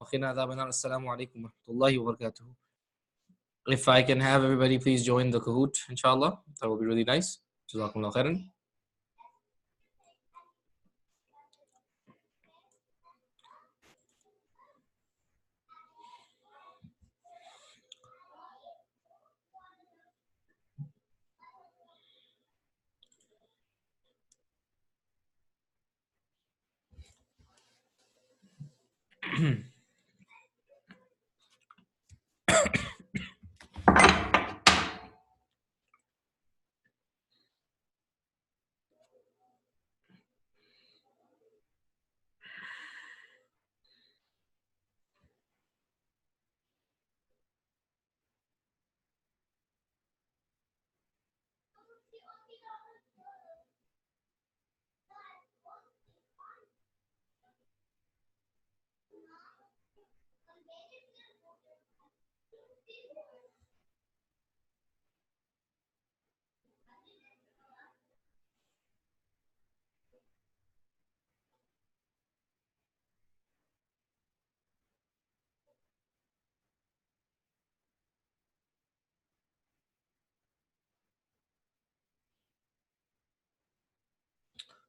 وقنا عذاب النار. Assalamu alaikum wa rahmatullahi wa barakatuh. If I can have everybody please join the Kahoot, inshallah, that would be really nice. Jazakumullah khairan.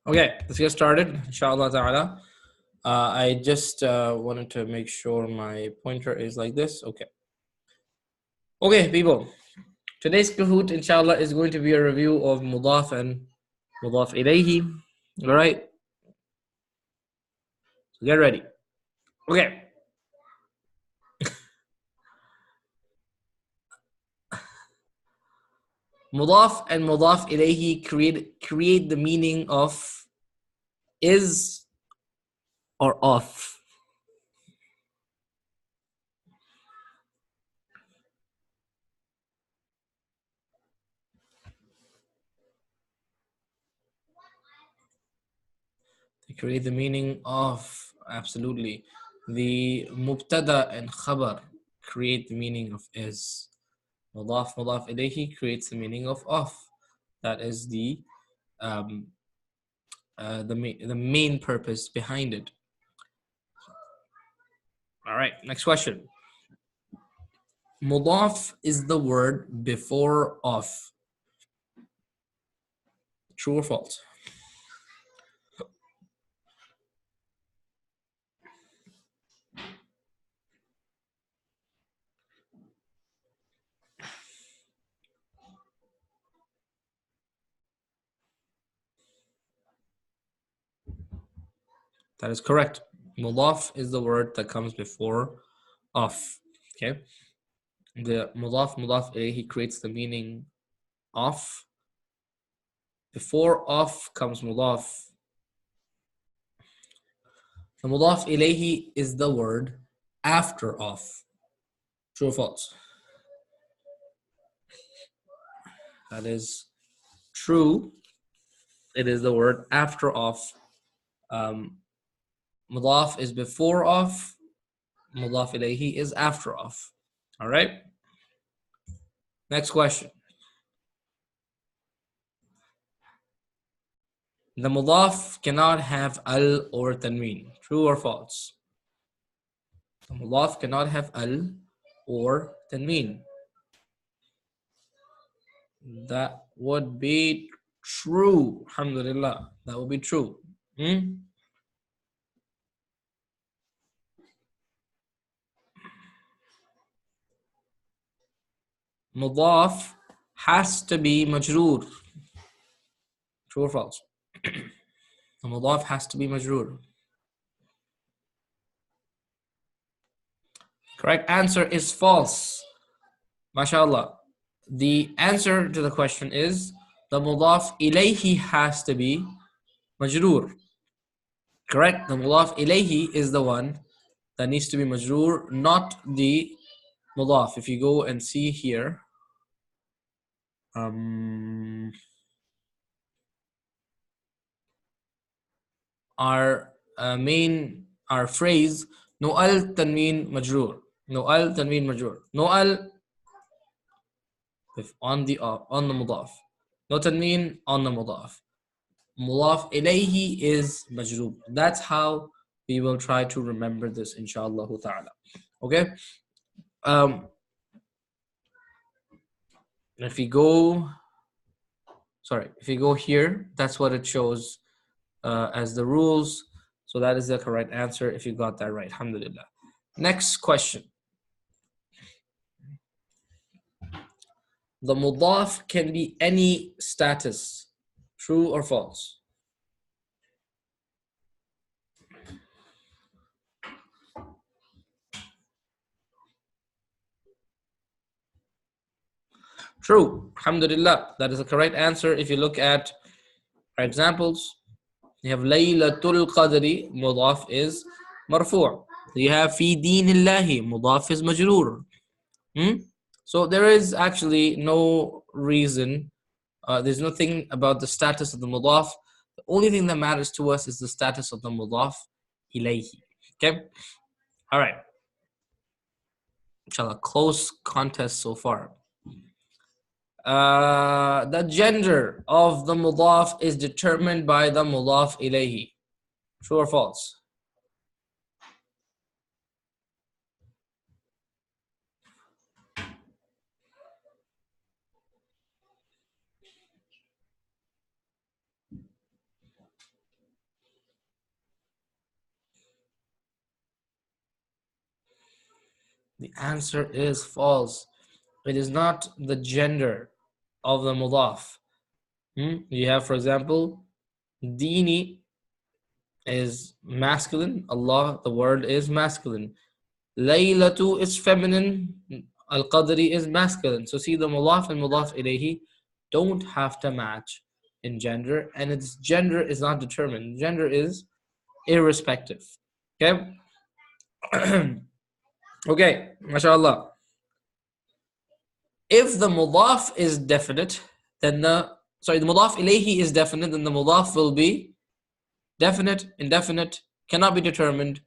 Okay, let's get started, inshallah ta'ala. I just wanted to make sure my pointer is like this. Okay, people. Today's Kahoot, inshallah, is going to be a review of Mudaf and Mudaf ilayhi. All right? So get ready. Okay. Mudaf and Mudaf ilayhi create the meaning of is or of. They create the meaning of, absolutely. The mubtada and khabar create the meaning of is. Mudaf ilayhi creates the meaning of That is the main purpose behind it. All right, next question. Mudaf is the word before of. True or false? That is correct. Mudaf is the word that comes before of. Okay. The mudaf ilayhi creates the meaning of. Before of comes mudaf. The mudaf ilayhi is the word after of. True or false? That is true. It is the word after of. Mudaf is before of. Mudaf ilayhi is after of. All right. Next question. The mudaf cannot have al or tanween. True or false? The mudaf cannot have al or tanween. That would be true. Alhamdulillah. That would be true. Mudaf has to be majroor. True or false? The mudaf has to be majroor. Correct answer is false. MashaAllah. The answer to the question is the mudaf ilayhi has to be majroor. Correct? The mudaf ilayhi is the one that needs to be majroor, not the mudaf. If you go and see here, our phrase no al tanween majroor. No al tanween majroor. No al on the mudaf. No tanween on the mudaf. Mudaf ilayhi is majroor. That's how we will try to remember this, inshallah ta'ala. Okay. If we go here, that's what it shows as the rules. So that is the correct answer if you got that right. Alhamdulillah. Next question. The mudaf can be any status. True or false? True. Alhamdulillah. That is the correct answer. If you look at our examples, you have Laylatul Qadri, mudaf is marfu'. You have Fi Dinillahi, mudaf is majroor. So there is actually no reason, there's nothing about the status of the mudaf. The only thing that matters to us is the status of the mudaf ilayhi. Okay? All right. Inshallah, close contest so far. The gender of the mudaf is determined by the mudaf ilayhi. True or false? The answer is false. It is not the gender of the mudaf. You have, for example, Dini is masculine. Allah, the word is masculine. Laylatu is feminine. Al-Qadri is masculine. So see, the mudaf and mudaf ilayhi don't have to match in gender, and its gender is not determined. Gender is irrespective. Okay? Okay, mashallah. If the mudaf is definite, then the mudaf ilayhi is definite, then the mudaf will be definite, indefinite, cannot be determined,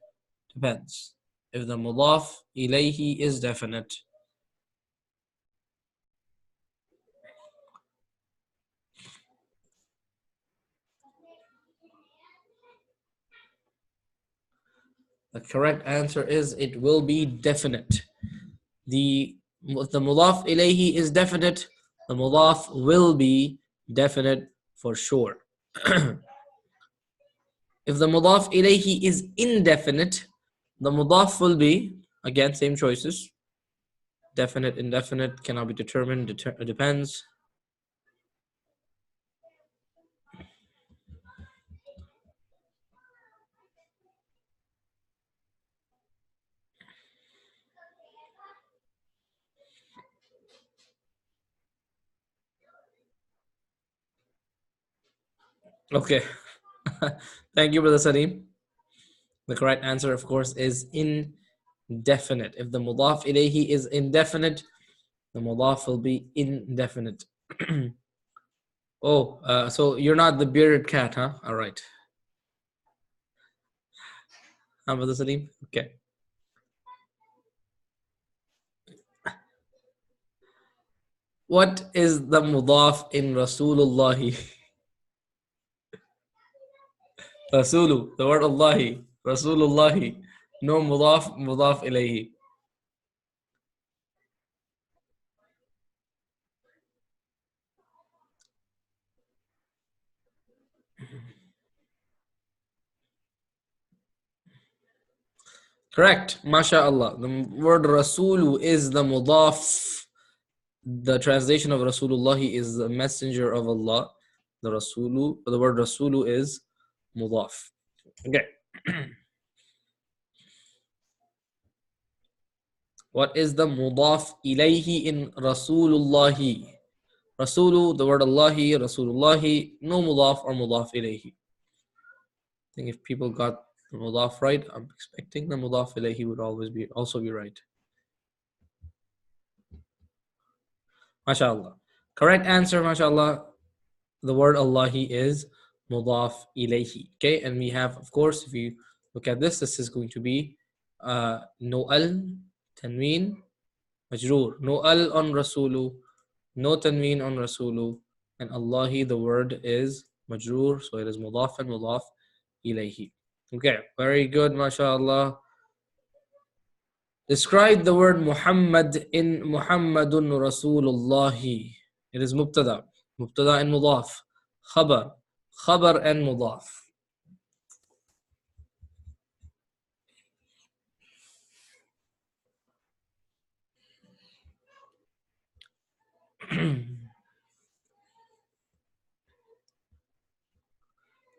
depends. If the mudaf ilayhi is definite. The correct answer is it will be definite. If the mudaf ilayhi is definite, the mudaf will be definite for sure. If the mudaf ilayhi is indefinite, the mudaf will be, again, same choices. Definite, indefinite, cannot be determined, depends. Okay. Thank you, Brother Salim. The correct answer, of course, is indefinite. If the mudaf ilayhi is indefinite, the mudaf will be indefinite. Oh, so you're not the bearded cat, huh? All right. Brother Salim? Okay. What is the mudaf in Rasulullahi? Rasulu, the word Allahi. Rasulullahi. No mudaf ilayhi. Correct, mashallah. The word Rasulu is the mudaf. The translation of Rasulullahi is the messenger of Allah. The word Rasulu is mudaf. Okay. What is the mudaf ilayhi in Rasulullahi? Rasulu, the word Allahi, Rasulullahi, no mudaf or mudaf ilayhi. I think if people got the mudaf right, I'm expecting the mudaf ilayhi would also be right. MashaAllah. Correct answer, mashallah. The word Allahi is mudaf ilayhi. Okay, and we have, of course, if you look at this is going to be no al, tanween, majroor. No al on Rasulu, no tanween on Rasulu, and Allahi, the word is majroor, so it is mudaf and mudaf ilayhi. Okay, very good, mashallah. Describe the word Muhammad in Muhammadun Rasulullahi. It is mubtada. Mubtada and mudaf. Khabar. Khabar and mudaf.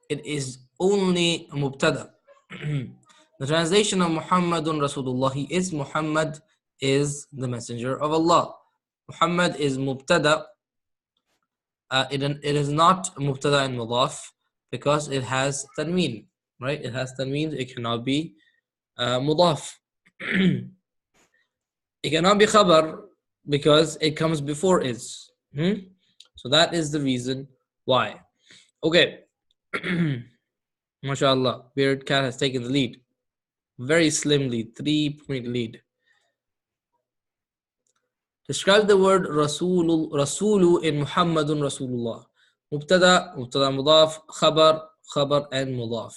It is only mubtada. The translation of Muhammadun Rasulullahi is Muhammad is the messenger of Allah. Muhammad is mubtada. It is not mubtada and mudaf because it has tanween, right? It has tanween. It cannot be mudaf. It cannot be khabar because it comes before is. So that is the reason why. Okay. MashaAllah, Beard Cat has taken the lead. Very slim lead, 3-point lead. Describe the word Rasulu in Muhammadun Rasulullah. Mubtada, mubtada mudaf, khabar and mudaf.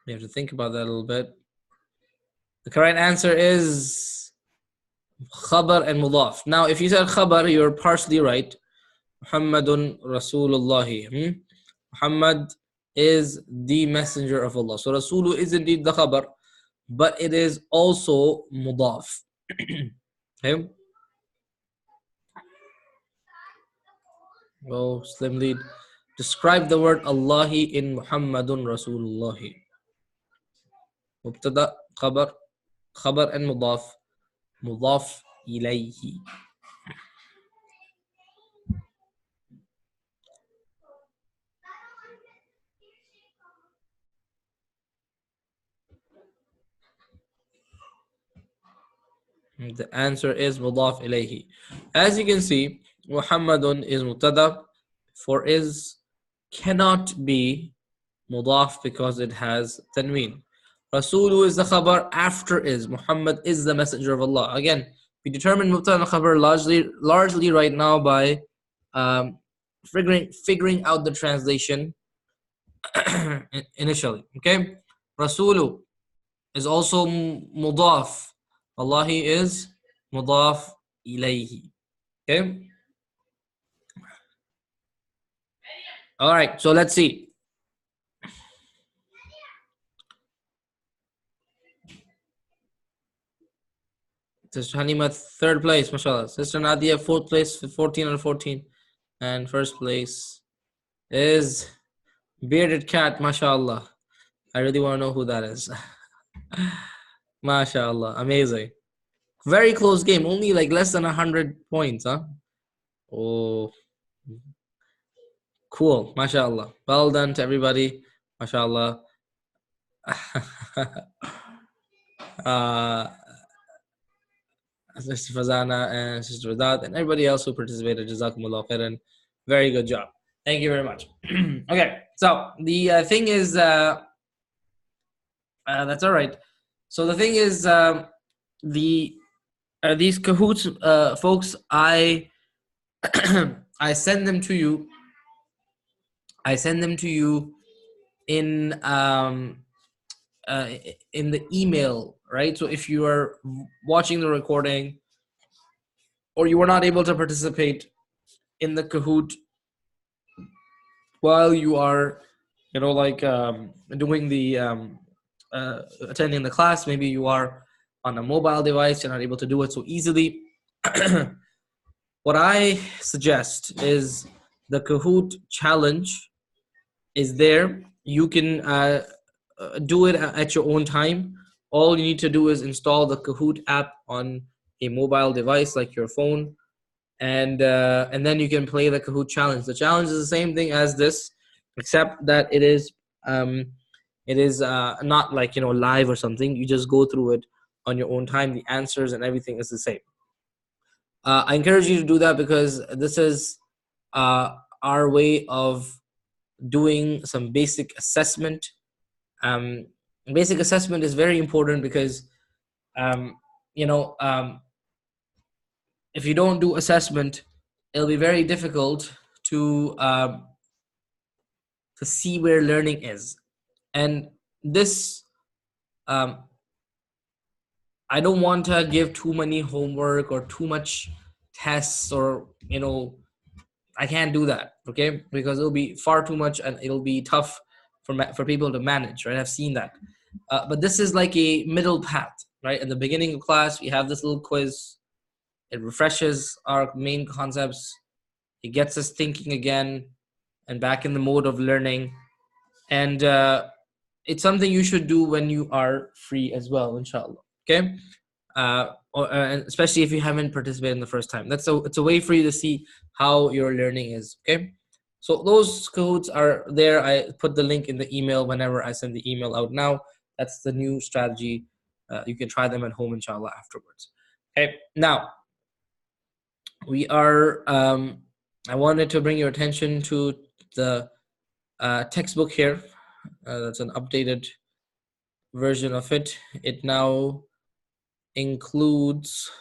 You have to think about that a little bit. The correct answer is khabar and mudaf. Now, if you said khabar, you're partially right. Muhammadun Rasulullahi. Muhammad is the messenger of Allah. So Rasulu is indeed the khabar, but it is also mudaf. Okay. Oh, slim lead. Describe the word Allahi in Muhammadun Rasulullahi. Mubtada, khabar and mudaf ilayhi. The answer is mudaf ilayhi. As you can see, Muhammadun is mubtada, for is cannot be mudaf because it has tanween. Rasulu is the khabar after is. Muhammad is the messenger of Allah. Again, we determine mubtada and khabar largely right now by figuring out the translation initially. Okay, Rasulu is also mudaf. Allahi is mudaf ilayhi. Okay. All right. So let's see. Sister Hanima, third place, mashallah. Sister Nadia, fourth place, 14 and 14. And first place is Bearded Cat, mashallah. I really want to know who that is. Mashallah, amazing. Very close game, only like less than 100 points, huh? Oh, cool, mashallah. Well done to everybody, mashallah. Sister Fazana and Sister Vedat and everybody else who participated, Jazakumullah khairan. Very good job. Thank you very much. Okay, so the thing is, that's all right. So the thing is, these cahoots, folks, I I send them to you. I send them to you in the email, right? So if you are watching the recording or you were not able to participate in the Kahoot while you are, doing the attending the class, maybe you are on a mobile device, you're not able to do it so easily. What I suggest is the Kahoot challenge is there. You can do it at your own time. All you need to do is install the Kahoot app on a mobile device like your phone, and then you can play the Kahoot challenge. The challenge is the same thing as this, except that it is not like live or something. You just go through it on your own time. The answers and everything is the same. I encourage you to do that because this is our way of doing some basic assessment. Basic assessment is very important because um, you know, if you don't do assessment, it'll be very difficult to see where learning is. And this, um, I don't want to give too many homework or too much tests, or I can't do that, okay? Because it'll be far too much and it'll be tough for people to manage, right? I've seen that. But this is like a middle path, right? At the beginning of class, we have this little quiz. It refreshes our main concepts. It gets us thinking again and back in the mode of learning. And it's something you should do when you are free as well, inshallah. Okay, and especially if you haven't participated in the first time. It's a way for you to see how your learning is. Okay, so those codes are there. I put the link in the email whenever I send the email out. Now that's the new strategy. You can try them at home, inshallah, afterwards. Okay, now we are. I wanted to bring your attention to the textbook here. That's an updated version of it. It now includes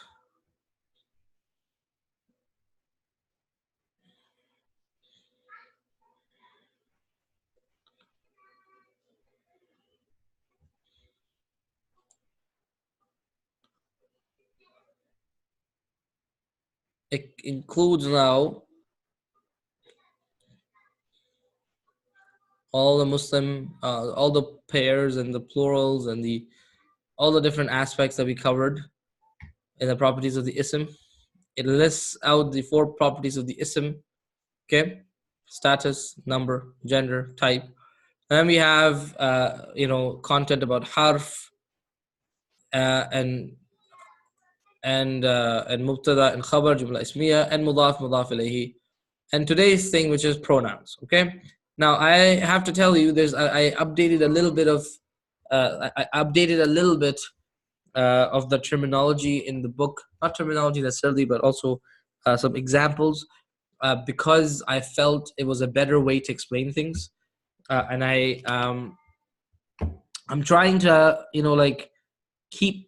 now all the Muslim, all the pairs and the plurals and all the different aspects that we covered in the properties of the ism. It lists out the 4 properties of the ism. Okay, status, number, gender, type. And then we have content about harf and mubtada and khabar, jumla ismiya, and mudaf ilayhi. And today's thing, which is pronouns. Okay, now I have to tell you, I updated a little bit of of the terminology in the book. Not terminology necessarily, but also some examples, because I felt it was a better way to explain things. And I'm trying to keep.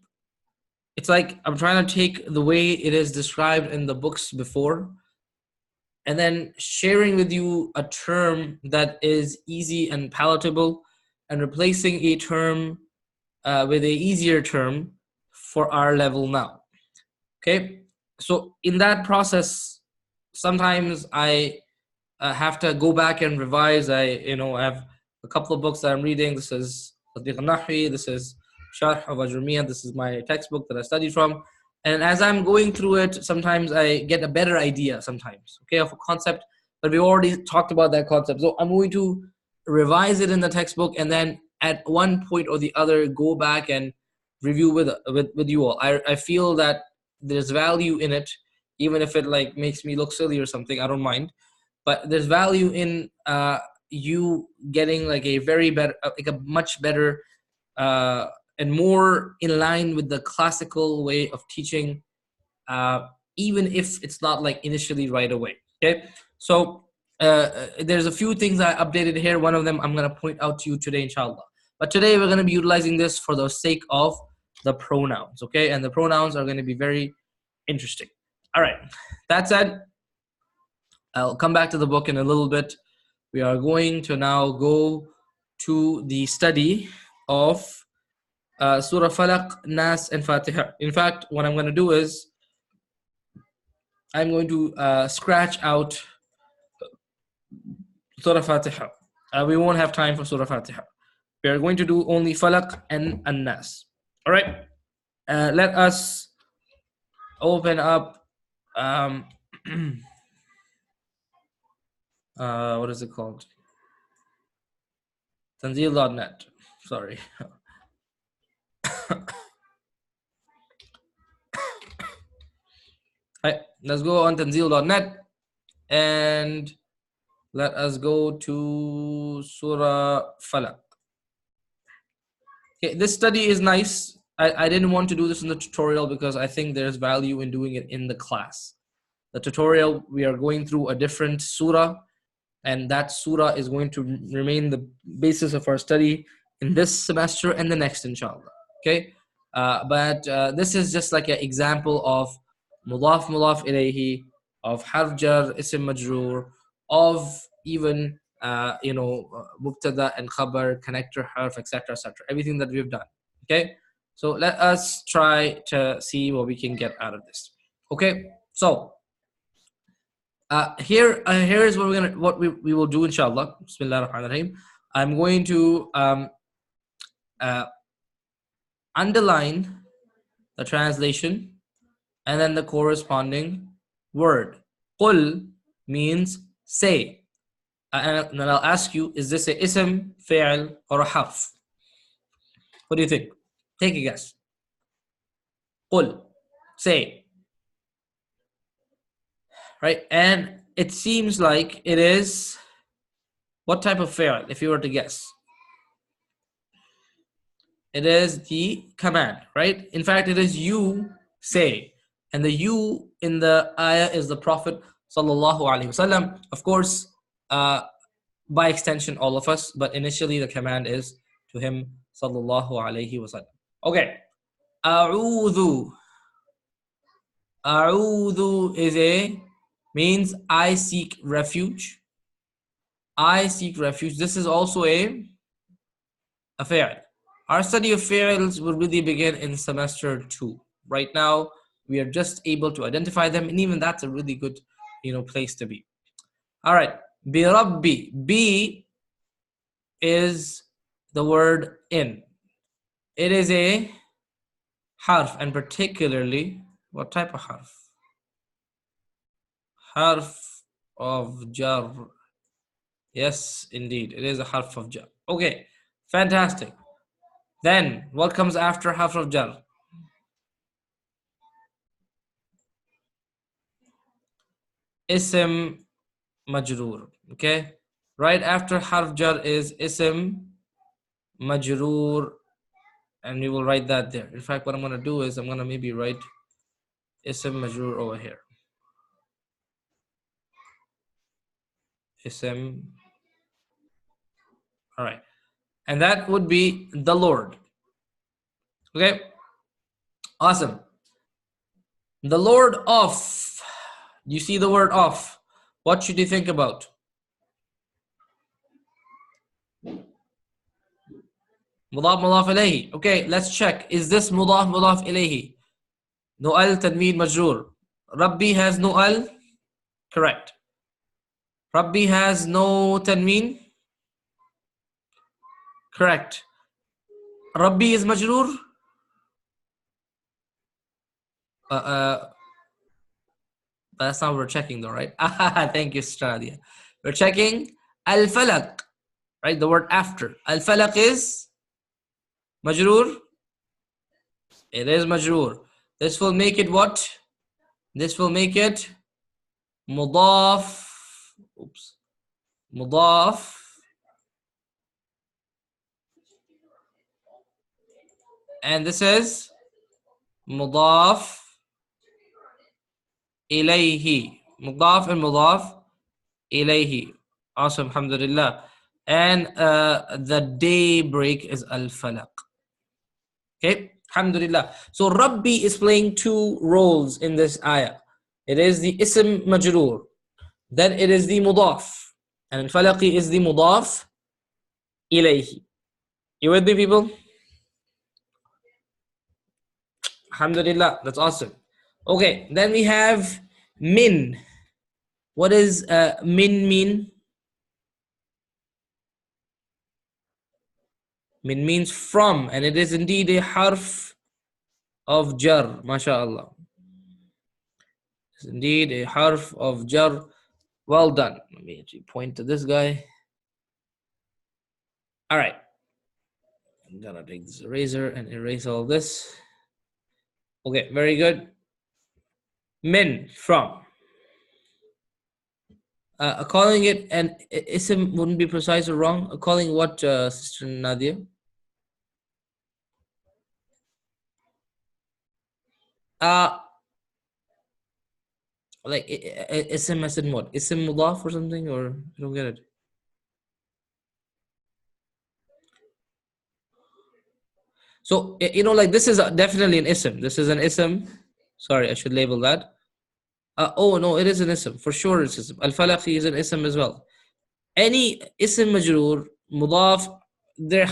It's like I'm trying to take the way it is described in the books before, and then sharing with you a term that is easy and palatable, and replacing a term with a easier term for our level now. Okay, so in that process, sometimes I have to go back and revise. I have a couple of books that I'm reading. This is Tadbiq al-Nahwi, this is Sharh of Ajrumiyah, this is my textbook that I studied from. And as I'm going through it, sometimes I get a better idea sometimes, okay, of a concept, but we already talked about that concept. So I'm going to revise it in the textbook, and then at one point or the other, go back and review with you all. I feel that there's value in it, even if it like makes me look silly or something, I don't mind. But there's value in you getting like a very better, like a much better and more in line with the classical way of teaching, even if it's not like initially right away. Okay, so there's a few things I updated here. One of them I'm going to point out to you today, inshallah. But today we're going to be utilizing this for the sake of the pronouns, okay? And the pronouns are going to be very interesting. All right, that said, I'll come back to the book in a little bit. We are going to now go to the study of Surah Falaq, Naas, and Fatiha. In fact, what I'm going to do is I'm going to scratch out Surah Fatiha. We won't have time for Surah Fatiha. We are going to do only Falaq and Naas. All right. Let us open up. What is it called? Tanzeel.net. Sorry. Right, let's go on Tanzeel.net and let us go to Surah Falaq. Okay, this study is nice. I didn't want to do this in the tutorial because I think there's value in doing it in the class. The tutorial, we are going through a different surah, and that surah is going to remain the basis of our study in this semester and the next, inshallah. Okay, but this is just like an example of mudaf mudaf ilayhi, of harf jar ism majroor, of even mubtada and khabar, connector harf, etc., etc. Everything that we've done. Okay, so let us try to see what we can get out of this. Okay, so here is what we will do, inshallah. Bismillah ar-Rahman ar-Rahim. I'm going to underline the translation and then the corresponding word. Qul means say. And then I'll ask you, is this a ism, fi'l, or a harf? What do you think? Take a guess. Qul, say. Right? And it seems like it is, what type of fi'l, if you were to guess? It is the command, right? In fact, it is you say. And the you in the ayah is the Prophet sallallahu alaihi wasallam. Of course, by extension, all of us, but initially the command is to him sallallahu alaihi wasallam. Okay. A'udhu. A'udhu means I seek refuge. I seek refuge. This is also a fi'l. Our study of fi'ls will really begin in semester 2. Right now, we are just able to identify them, and even that's a really good, place to be. All right, bi rabbi. Bi is the word in. It is a harf, and particularly, what type of harf? Harf of jar. Yes, indeed, it is a harf of jar. Okay, fantastic. Then, what comes after harf of jar? Ism majroor. Okay, right after harf jar is ism majroor, and we will write that there. In fact, what I'm going to do is I'm going to maybe write ism majroor over here. Ism. All right, and that would be the Lord. Okay, awesome. The Lord of. You see the word of. What should you think about? Mudaf mudaf ilayhi. Okay, let's check. Is this mudaf mudaf ilayhi? No al tanween majroor. Rabbi has no al. Correct. Rabbi has no tanween. Correct. Rabbi is majroor. That's not what we're checking though, right? Thank you, Stradia. We're checking al falaq, right? The word after. Al falaq is majroor. It is majroor. This will make it what? This will make it mudaf. Oops. Mudaf. And this is mudaf ilayhi. Mudaf and mudaf ilayhi. Awesome, alhamdulillah. And the daybreak is al-falaq. Okay, alhamdulillah. So Rabbi is playing two roles in this ayah. It is the ism majroor. Then it is the mudaf. And al-falaqi is the mudaf ilayhi. You with me, people? Alhamdulillah, that's awesome. Okay, then we have min. What does min mean? Min means from, and it is indeed a harf of jar, mashallah. It's indeed a harf of jar. Well done. Let me actually point to this guy. All right. I'm gonna take this eraser and erase all this. Okay, very good. Min, from. Calling it an ism wouldn't be precise or wrong. Calling what, Sister Nadia? Like ism as in what? Ism mudaf or something, or I don't get it. So, like this is definitely an ism. This is an ism. Sorry, I should label that. Oh no, it is an ism. For sure it's ism. Al-Falaq is an ism as well. Any ism majroor, mudaf, there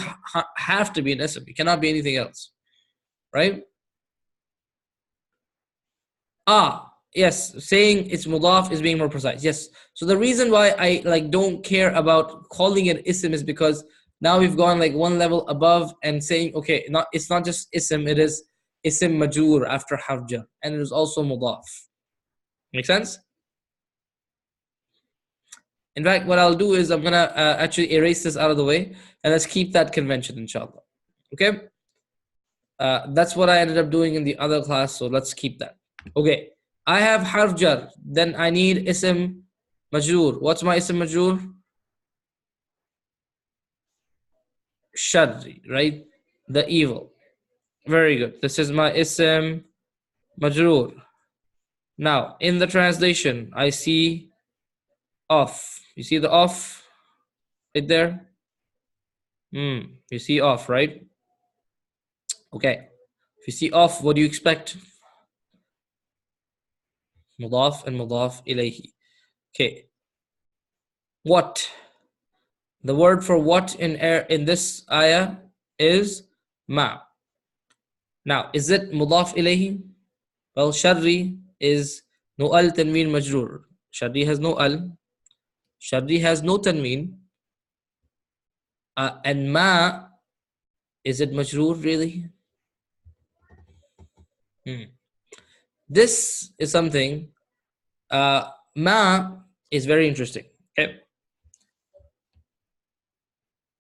have to be an ism. It cannot be anything else. Right? Yes, saying it's mudaf is being more precise. Yes. So the reason why I don't care about calling it ism is because now we've gone like one level above and saying, okay, it's not just ism, it is ism majroor after harf jar, and it is also mudaf. Make sense? In fact, what I'll do is I'm gonna actually erase this out of the way, and let's keep that convention, inshallah. Okay? That's what I ended up doing in the other class, so let's keep that. Okay, I have harf jar, then I need ism majroor. What's my ism majroor? Sharri, right? The evil. Very good. This is my ism majroor. Now, in the translation, I see off. You see the off right there? You see off, right? Okay. If you see off, what do you expect? Mudaf and mudaf ilayhi. Okay. What? The word for what in this ayah is ma. Now, is it mudaf ilayhi? Well, sharri is no al tanween majroor. Sharri has no al. Sharri has no tanween. And ma, is it majroor really? This is something. Ma is very interesting. Okay.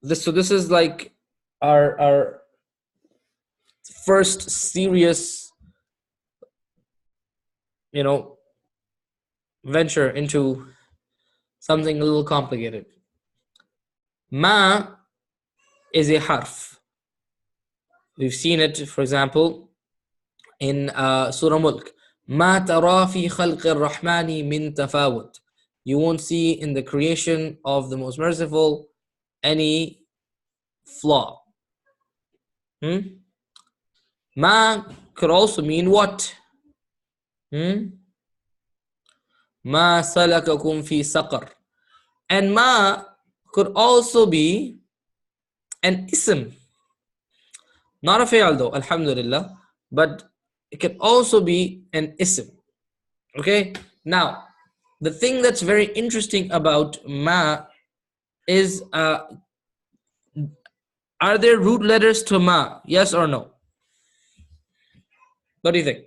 This is like our first serious, venture into something a little complicated. Ma is a harf. We've seen it, for example, in Surah Mulk. Ma tara fi khalq ar-Rahmani min tafawut. You won't see in the creation of the Most Merciful any flaw. Ma could also mean what? Ma salakakum fi saqar. And ma could also be an ism. Not a fi'al though, alhamdulillah. But it can also be an ism. Okay? Now, the thing that's very interesting about ma is, are there root letters to ma? Yes or no? What do you think?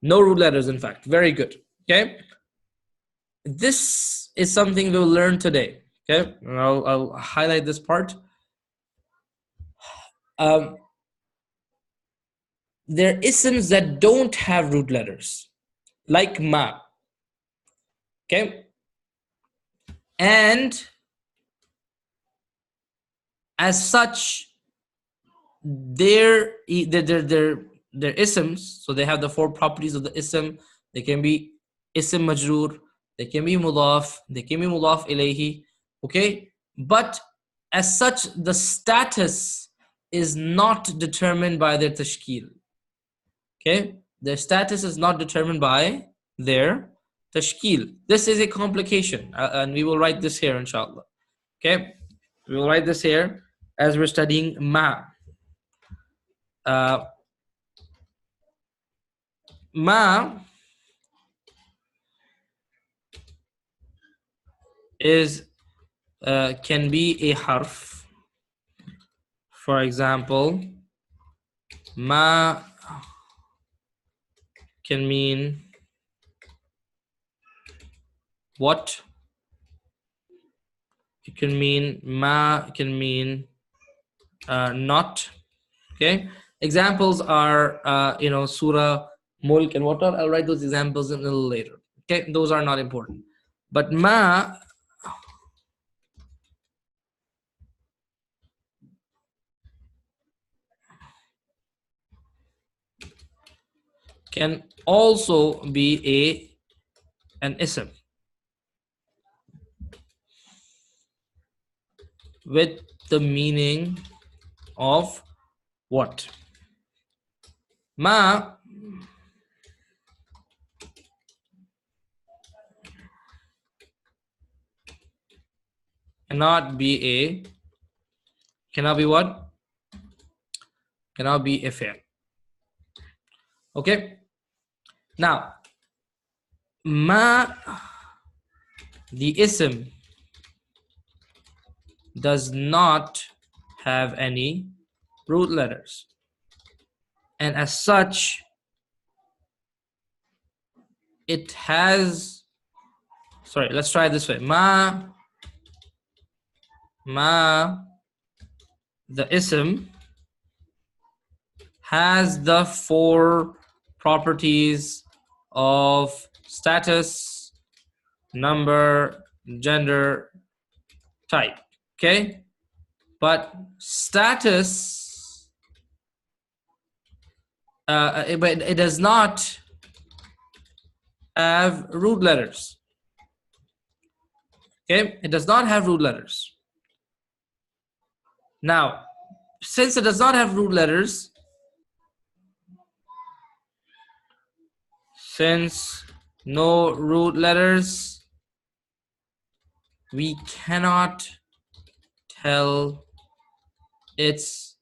No root letters, in fact. Very good. Okay? This is something we'll learn today. Okay? And I'll highlight this part. There are isms that don't have root letters, like ma. Okay? And as such, they're isms, so they have the four properties of the ism. They can be ism majroor, they can be mudaf, they can be mudaf ilayhi. Okay? But as such, the status is not determined by their tashkil. Okay? Their status is not determined by their tashkil. This is a complication, and we will write this here, inshallah. Okay? We will write this here as we're studying ma. Ma is can be a harf. For example, ma can mean what? It can mean ma can mean not. Okay. Examples are Surah Mulk and whatnot. I'll write those examples a little later. Okay, those are not important. But ma can also be an ism with the meaning of what. Ma cannot be what? Cannot be a fi'l. Okay. Now, ma, the ism, does not have any root letters, and as such, it has. Sorry, let's try it this way. Ma, the ism has the 4 properties of status, number, gender, type. Okay, but status, but it does not have root letters. Okay, it does not have root letters. Now, since it does not have root letters, since no root letters, we cannot tell its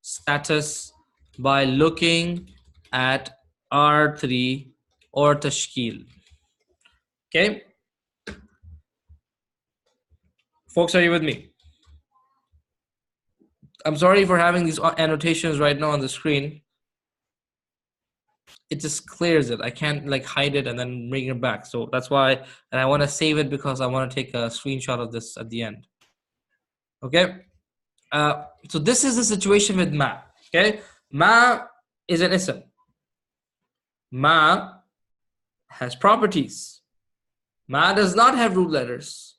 status by looking at R3 or tashkil. Okay, folks, are you with me? I'm sorry for having these annotations right now on the screen. It just clears it. I can't like hide it and then bring it back. So that's why, and I want to save it because I want to take a screenshot of this at the end. Okay. So this is the situation with ma. Okay. Ma is an ism. Ma has properties. Ma does not have root letters.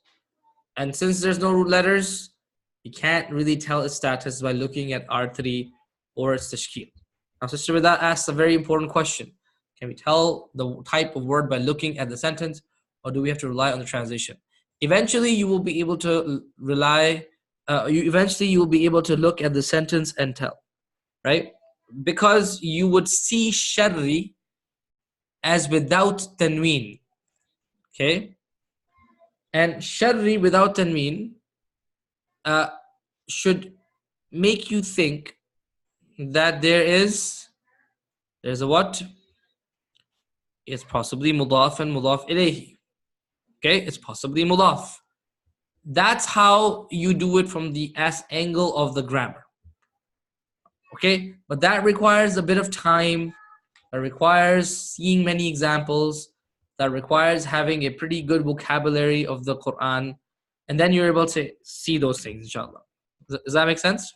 And since there's no root letters, you can't really tell its status by looking at R3 or its tashkil. Now, Sister Vida asks a very important question. Can we tell the type of word by looking at the sentence, or do we have to rely on the translation? Eventually, you will be able to you will be able to look at the sentence and tell, right? Because you would see sharri as without tanween, okay? And sharri without tanween should make you think that there's a what? It's possibly mudaf and mudaf ilayhi. Okay, it's possibly mudaf. That's how you do it from the angle of the grammar. Okay, but that requires a bit of time. That requires seeing many examples. That requires having a pretty good vocabulary of the Quran, and then you're able to see those things, inshallah. Does that make sense?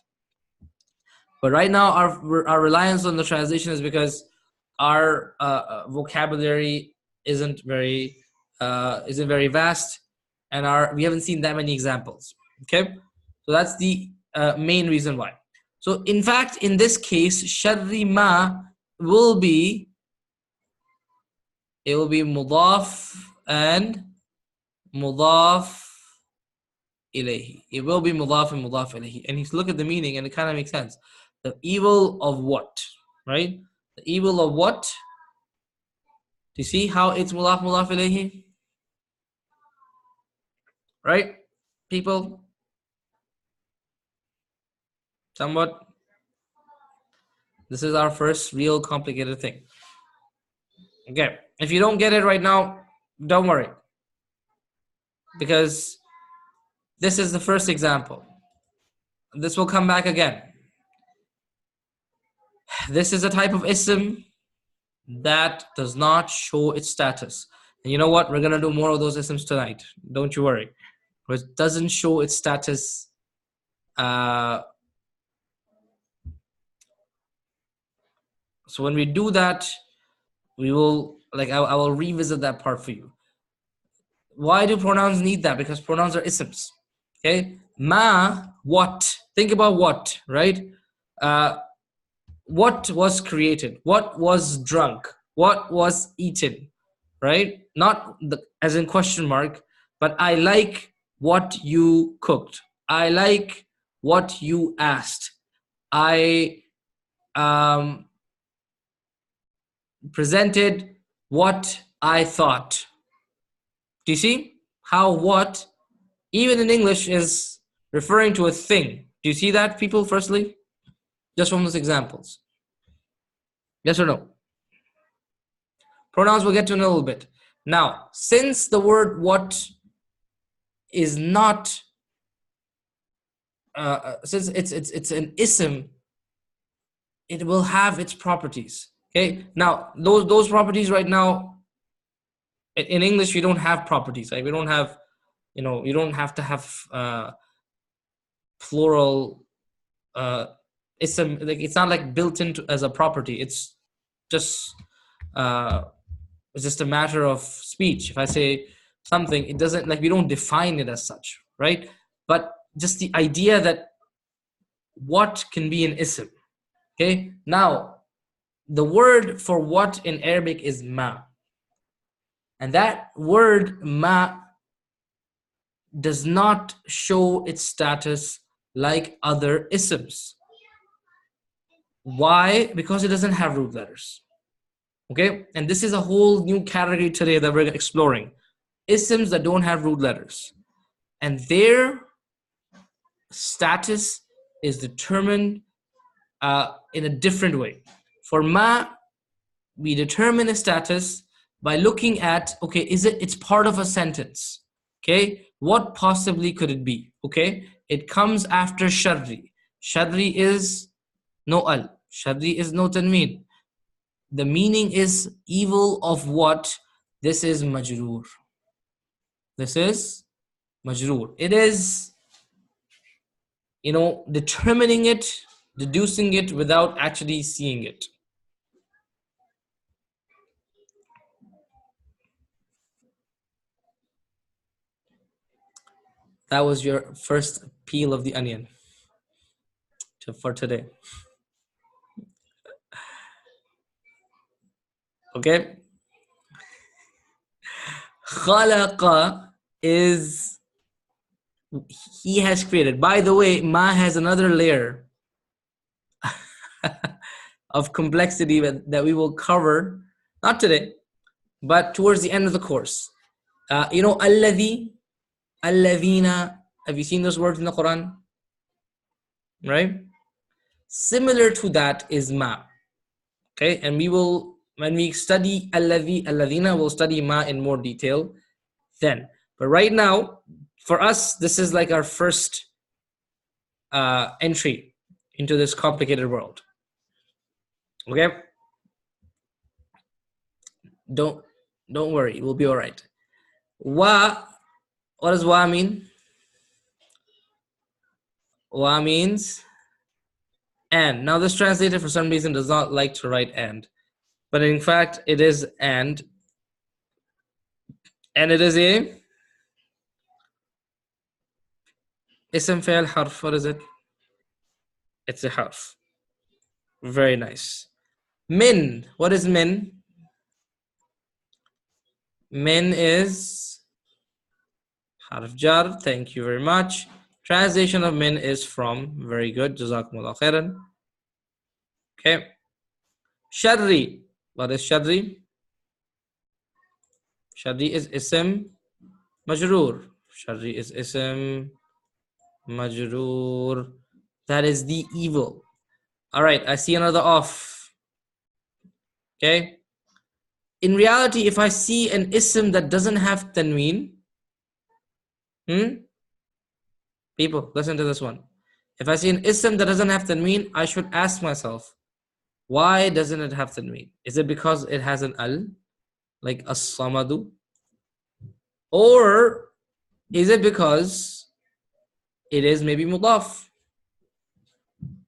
But right now, our reliance on the translation is because our vocabulary isn't very vast, and we haven't seen that many examples. Okay, so that's the main reason why. So in fact, in this case, sharri ma will be mudaf and mudaf ilayhi. It will be mudaf and mudaf ilayhi. And you look at the meaning, and it kind of makes sense. The evil of what, right? The evil of what? Do you see how it's mudaf ilayhi? Right, people? Somewhat. This is our first real complicated thing. Okay, if you don't get it right now, don't worry, because this is the first example. This will come back again. This is a type of ism that does not show its status. And you know what? We're going to do more of those isms tonight. Don't you worry. But it doesn't show its status. So when we do that, we will, I will revisit that part for you. Why do pronouns need that? Because pronouns are isms. Okay? Ma, what? Think about what, right? What was created? What was drunk? What was eaten? Right? Not as in question mark, but I like what you cooked. I like what you asked. I presented what I thought. Do you see how what, even in English, is referring to a thing? Do you see that, people, firstly? Just from those examples. Yes or no? Pronouns we'll get to in a little bit. Now, since the word what is not, since it's an ism, it will have its properties. Okay. Now, those properties right now, in English, we don't have properties, right? We don't have, you don't have to have plural ism. Like, it's not like built into as a property. It's just a matter of speech. If I say something, it doesn't, like, we don't define it as such, right? But just the idea that what can be an ism. Okay. Now, the word for what in Arabic is ma, and that word ma does not show its status like other isms. Why? Because it doesn't have root letters. Okay, and this is a whole new category today that we're exploring. Isms that don't have root letters, and their status is determined in a different way. For ma, we determine a status by looking at, okay, it's part of a sentence. Okay, what possibly could it be? Okay, it comes after sharri. Sharri is no al. Sharri is no tanween. The meaning is evil of what? This is majroor. This is majroor. It is, determining it, deducing it without actually seeing it. That was your first peel of the onion for today. Okay. Khalaqa is he has created. By the way, ma has another layer of complexity that we will cover, not today, but towards the end of the course. Alladhi, alladhina. Have you seen those words in the Quran? Right? Similar to that is ma. Okay, and we will, when we study alladhi, alladhina, we'll study ma in more detail then. But right now, for us, this is like our first entry into this complicated world. Okay, don't worry, we'll be all right. Wa, what does wa mean? Wa means and. Now this translator for some reason does not like to write and, but in fact it is and it is a ism fa'il harf. What is it? It's a harf. Very nice. Min, what is min? Min is harf jar. Thank you very much. Translation of min is from. Very good. Jazakumullah khairan. Okay. Sharri. What is sharri? Sharri is ism majroor. Sharri is ism majroor. That is the evil. All right. I see another off. Okay. In reality, if I see an ism that doesn't have tanween, people, listen to this one. If I see an ism that doesn't have tanween, I should ask myself, why doesn't it have tanween? Is it because it has an al, like as-samadu? Or is it because it is maybe mudaf?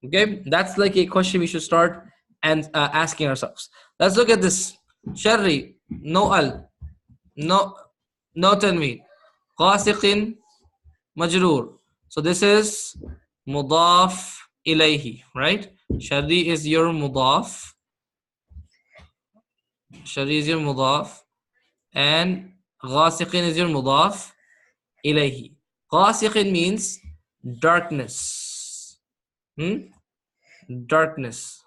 Okay, that's like a question we should start and asking ourselves. Let's look at this. Sharri, no al, no tanween. Qasiqin, majroor. So this is mudaf ilayhi, right? Sharri is your mudaf. Sharri is your mudaf. And ghasiqin is your mudaf ilayhi. Ghasiqin means darkness. Hmm? Darkness.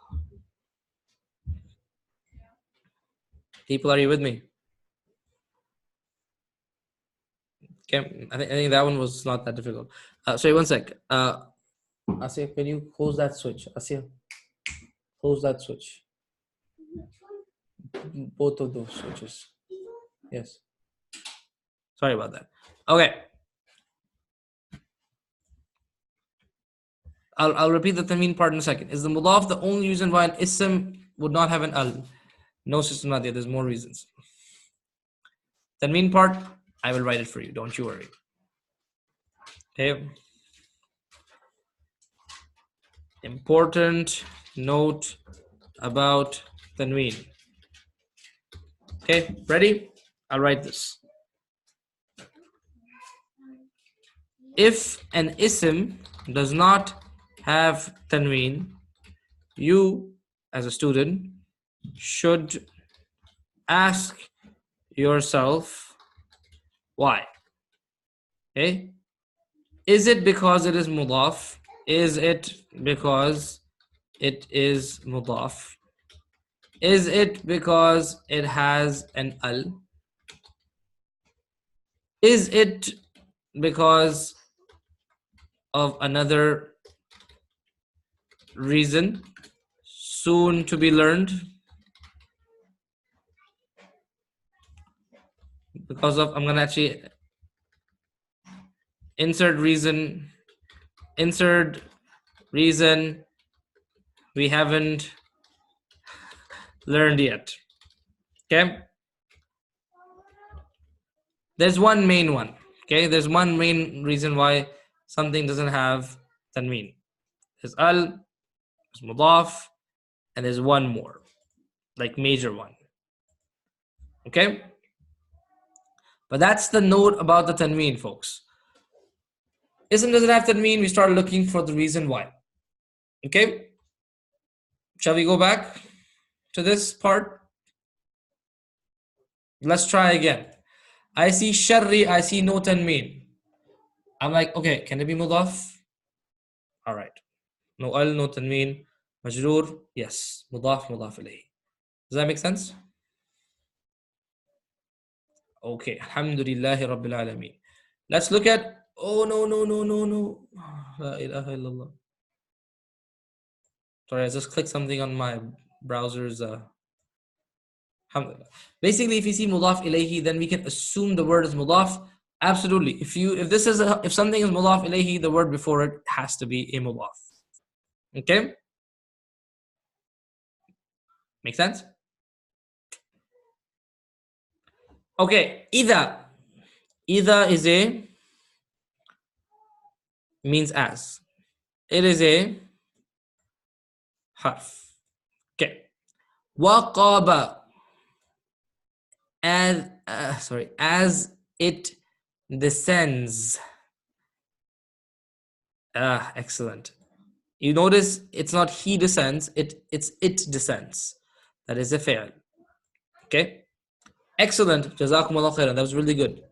People, are you with me? Okay, I think that one was not that difficult. Sorry, one sec. Asya, can you close that switch? Asya, close that switch. Both of those switches. Yes. Sorry about that. Okay. I'll repeat the tanween part in a second. Is the mudaf the only reason why an ism would not have an al? No, Sister Nadia, there's more reasons. Tanween part, I will write it for you. Don't you worry. Okay. Important note about tanween. Okay, ready? I'll write this. If an ism does not have tanween, you as a student should ask yourself why. Okay? Is it because it is mudaf? Is it because it is mudaf? Is it because it has an al? Is it because of another reason soon to be learned? Because of, I'm going to actually insert reason we haven't learned yet. Okay, there's one main one. Okay, there's one main reason why something doesn't have tanween. There's al, there's mudaf, and there's one more, like major one. Okay, but that's the note about the tanween, folks. Ism doesn't have tanween, we start looking for the reason why. Okay, shall we go back to this part? Let's try again. I see sharri, I see no tanween. I'm like, okay, can it be mudaf? All right. No al, no tanween. Majroor, yes. Mudaf, mudaf ilayhi. Does that make sense? Okay. Alhamdulillahi Rabbil Alameen. Let's look at, oh, no. La ilaha illallah. Sorry, I just clicked something on my browser's. Basically, if you see mudaf ilayhi, then we can assume the word is mudaf. Absolutely. If something is mudaf ilayhi, the word before it has to be a mudaf. Okay? Make sense? Okay, either. Either is a means as. It is a harf. Okay. Waqaba, as it descends. Excellent. You notice it's not he descends, it's it descends. That is a fail. Okay. Excellent. Jazakumullah khairan. That was really good.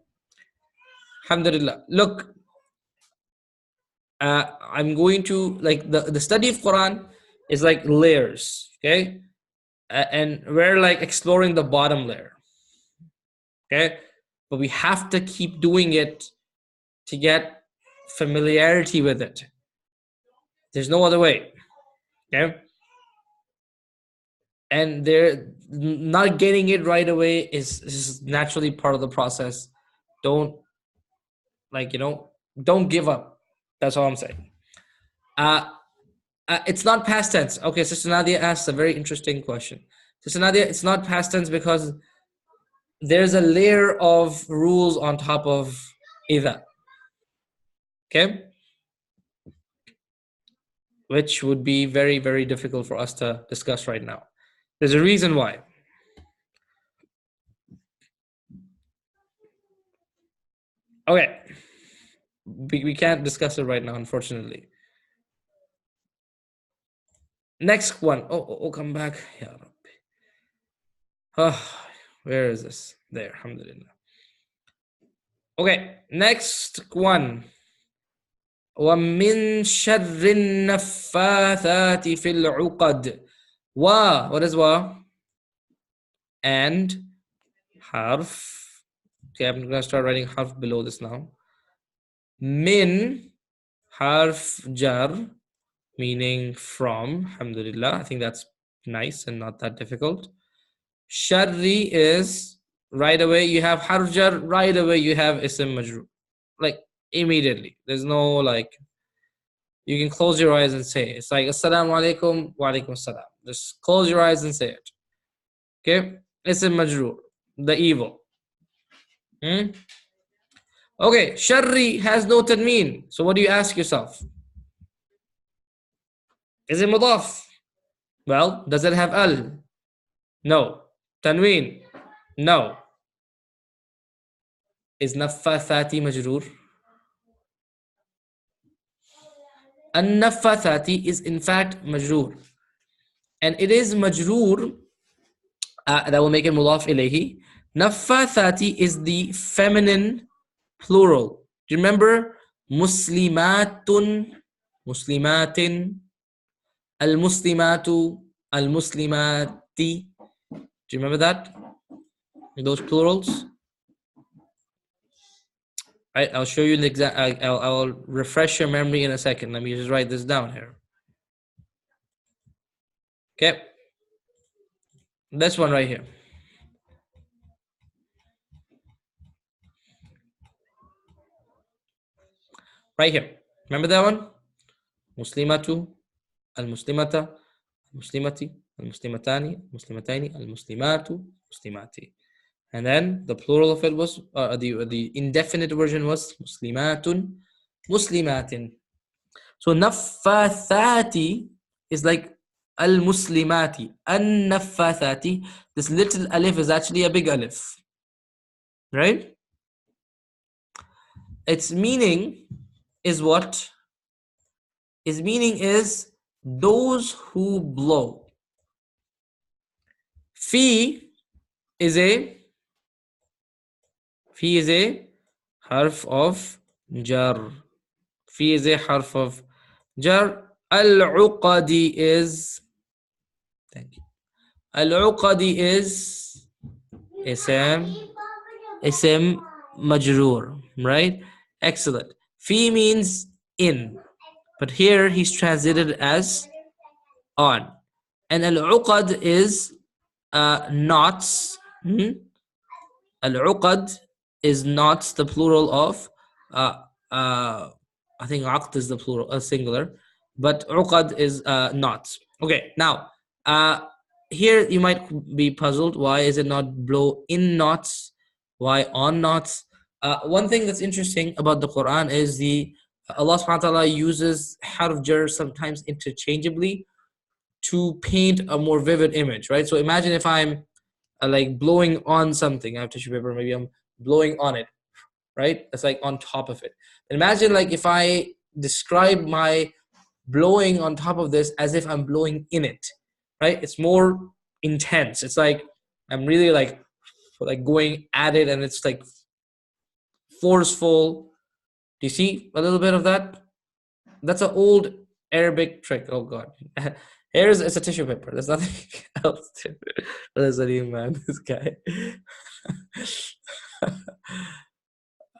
Alhamdulillah. Look, I'm going to, like, the study of Quran is like layers. Okay. And we're like exploring the bottom layer. Okay, but we have to keep doing it to get familiarity with it. There's no other way. Okay, and they're not getting it right away is naturally part of the process. Don't, don't give up. That's all I'm saying. It's not past tense. Okay, Sister Nadia asked a very interesting question. Sister Nadia, it's not past tense because there's a layer of rules on top of either. Okay, which would be very, very difficult for us to discuss right now. There's a reason why. Okay, we can't discuss it right now, unfortunately. Next one. Oh, come back. Ya Rabbi. Oh, where is this? There, alhamdulillah. Okay, next one. وَمِن شَرِّ النَّفَّاثَاتِ فِي الْعُقَدِ. What is wa? And harf. Okay, I'm going to start writing harf below this now. Min, harf jar, meaning from. Alhamdulillah. I think that's nice and not that difficult. Sharri is right away you have harf jar, right away you have ism majrur. Like immediately. There's no like, you can close your eyes and say it. It's like assalamu alaikum wa alaikum assalam. Just close your eyes and say it. Okay? Ism majrur, the evil. Okay, sharri has no tanween. So what do you ask yourself? Is it mudaf? Well, does it have al? No. Tanween? No. Is naffathati majroor? An-naffathati is in fact majroor. And it is majroor, that will make it mudaf ilayhi. Naffathati is the feminine plural. Do you remember? Muslimatun, muslimatin, al-muslimatu, al-muslimati. Do you remember that? Those plurals? Right, I'll show you the exact. I'll refresh your memory in a second. Let me just write this down here. Okay, this one right here. Right here. Remember that one? Muslimatu, al-muslimata, al-muslimati, al-muslimatani, muslimataini, al-muslimatu, muslimati. And then the plural of it was, the indefinite version was muslimatun, muslimatin. So naffathati is like al-muslimati. An-naffathati, this little alif is actually a big alif. Right? Its meaning is what? Its meaning is those who blow. Fi is a harf of jar. Fi is a harf of jar. Al-uqadi is, thank you. Al-uqadi is ism majroor, right? Excellent. Fi means in, but here he's translated as on. And al-uqad is knots. Al-uqad is knots, the plural of I think aqd is the plural, singular, but uqad is knots. Okay, now here you might be puzzled. Why is it not blow in knots? Why on knots? One thing that's interesting about the Quran is Allah subhanahu wa ta'ala uses harf jar sometimes interchangeably to paint a more vivid image, right? So imagine if I'm like blowing on something. I have tissue paper, maybe I'm blowing on it, right? It's like on top of it. Imagine like if I describe my blowing on top of this as if I'm blowing in it, right? It's more intense. It's like I'm really like going at it, and it's like forceful. Do you see a little bit of that? That's an old Arabic trick. Oh God. It's a tissue paper. There's nothing else to it. That's a new man, this guy.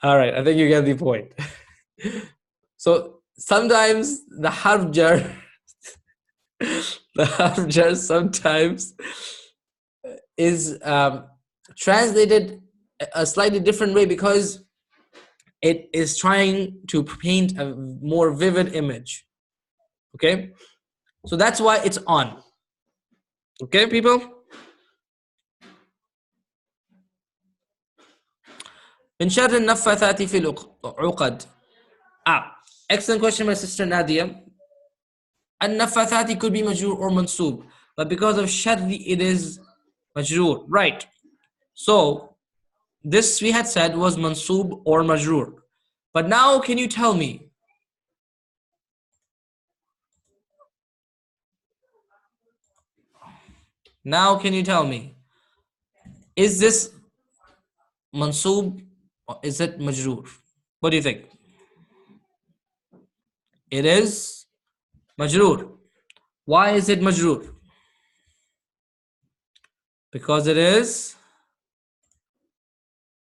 All right, I think you get the point. So sometimes the harf jar, sometimes is translated a slightly different way because it is trying to paint a more vivid image. Okay, so that's why it's on. Okay, people. من شر النفاثات في العقد. Excellent question, my sister Nadia. النفاثات could be majroor or mansoob, but because of sharri it is majroor, right? So this we had said was mansoob or majroor. But now can you tell me, is this mansoob or is it majroor? What do you think? It is majroor. Why is it majroor? Because it is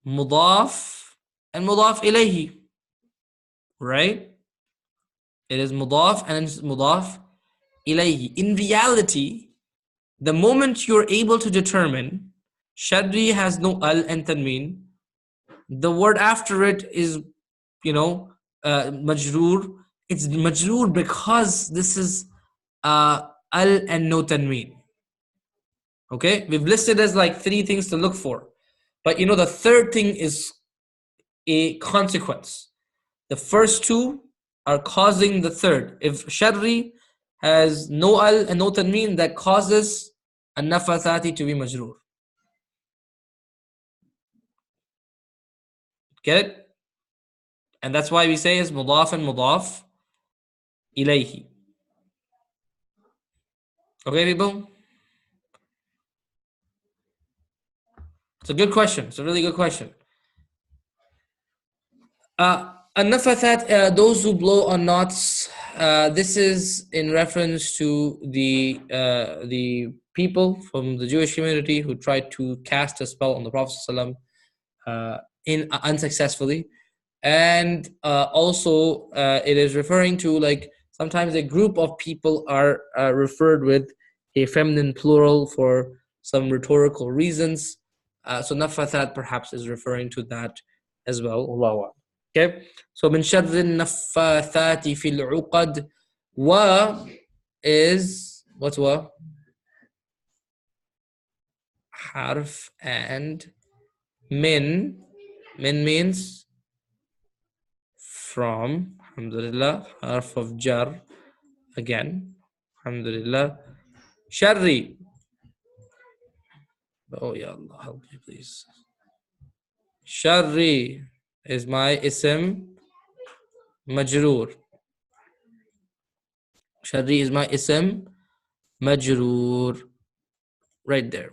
mudaf and mudaf ilayhi, right? It is mudaf and it's mudaf ilayhi. In reality, the moment you're able to determine shadri has no al and tanween, the word after it is, majroor. It's majroor because this is al and no tanween. Okay, we've listed as like 3 things to look for, but the third thing is a consequence. The first 2 are causing the third. If shadri has no al and no tanween, that causes an-nafathati to be majroor. Get it? And that's why we say is mudaf and mudaf ilayhi. Okay, people? It's a good question. It's a really good question. An-nafathat, those who blow on knots, this is in reference to the people from the Jewish community who tried to cast a spell on the Prophet ﷺ, unsuccessfully. And also it is referring to, like, sometimes a group of people are referred with a feminine plural for some rhetorical reasons. So nafathat perhaps is referring to that as well. Allahu Akbar. Okay, so min sharri nafathati fil uqad. Wa is, what's wa? Harf, and min means from. Alhamdulillah. Harf of jar again. Alhamdulillah. Sharri. Oh ya Allah, help me please. Sharri is my ism majroor. Sharri is my ism majroor. Right there.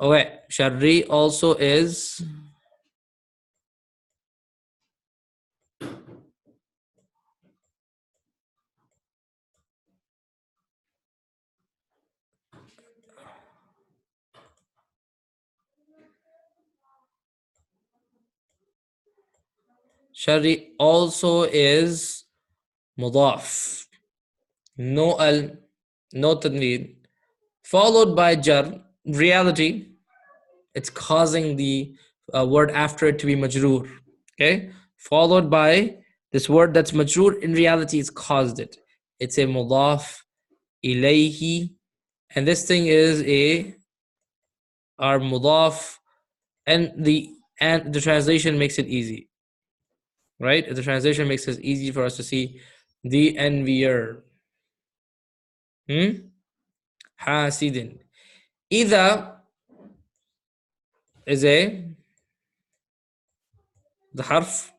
Okay. Sharri also is mudaf. No al, no tanween, followed by jar. Reality, it's causing the word after it to be majroor. Okay, followed by this word that's majroor. In reality, it's caused it. It's a mudaf ilayhi, and this thing is our mudaf, and the translation makes it easy, right? The translation makes it easy for us to see the envier. Hasidin. Either is the harf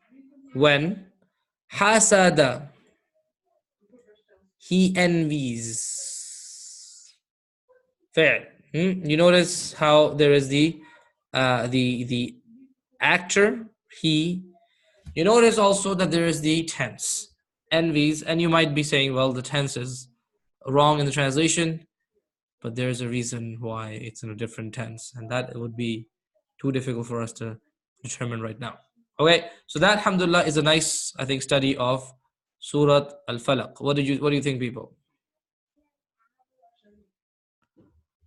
when. Hasada, he envies. Fair. You notice how there is the actor, he. You notice also that there is the tense, envies, and you might be saying, well, the tense is wrong in the translation, but there's a reason why it's in a different tense, and that it would be too difficult for us to determine right now. Okay, so that, alhamdulillah, is a nice, I think, study of Surah Al-Falaq. What do you think, people?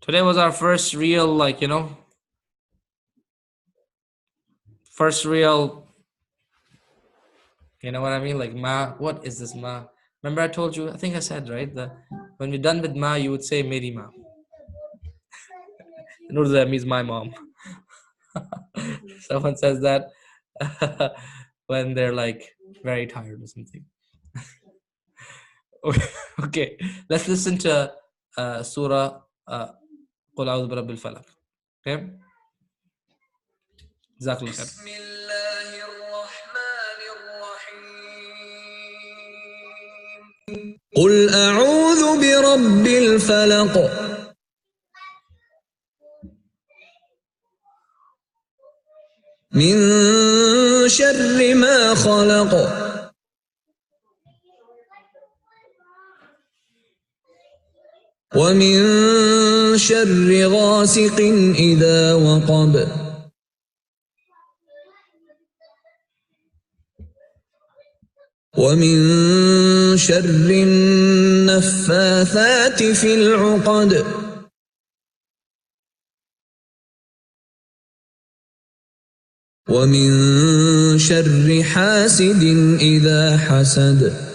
Today was our first real, first real, you know what I mean? Like, ma, what is this ma? Remember I told you, I think I said, right? When you're done with ma, you would say meri ma. In order that means my mom. Someone says that when they're like very tired or something. Okay, let's listen to Surah Qul A'udhu bi Rabbil Falaq. Okay? Jazakallah khair. قل أعوذ برب الفلق من شر ما خلق ومن شر غاسق إذا وقب ومن شر النفاثات في العقد ومن شر حاسد إذا حسد.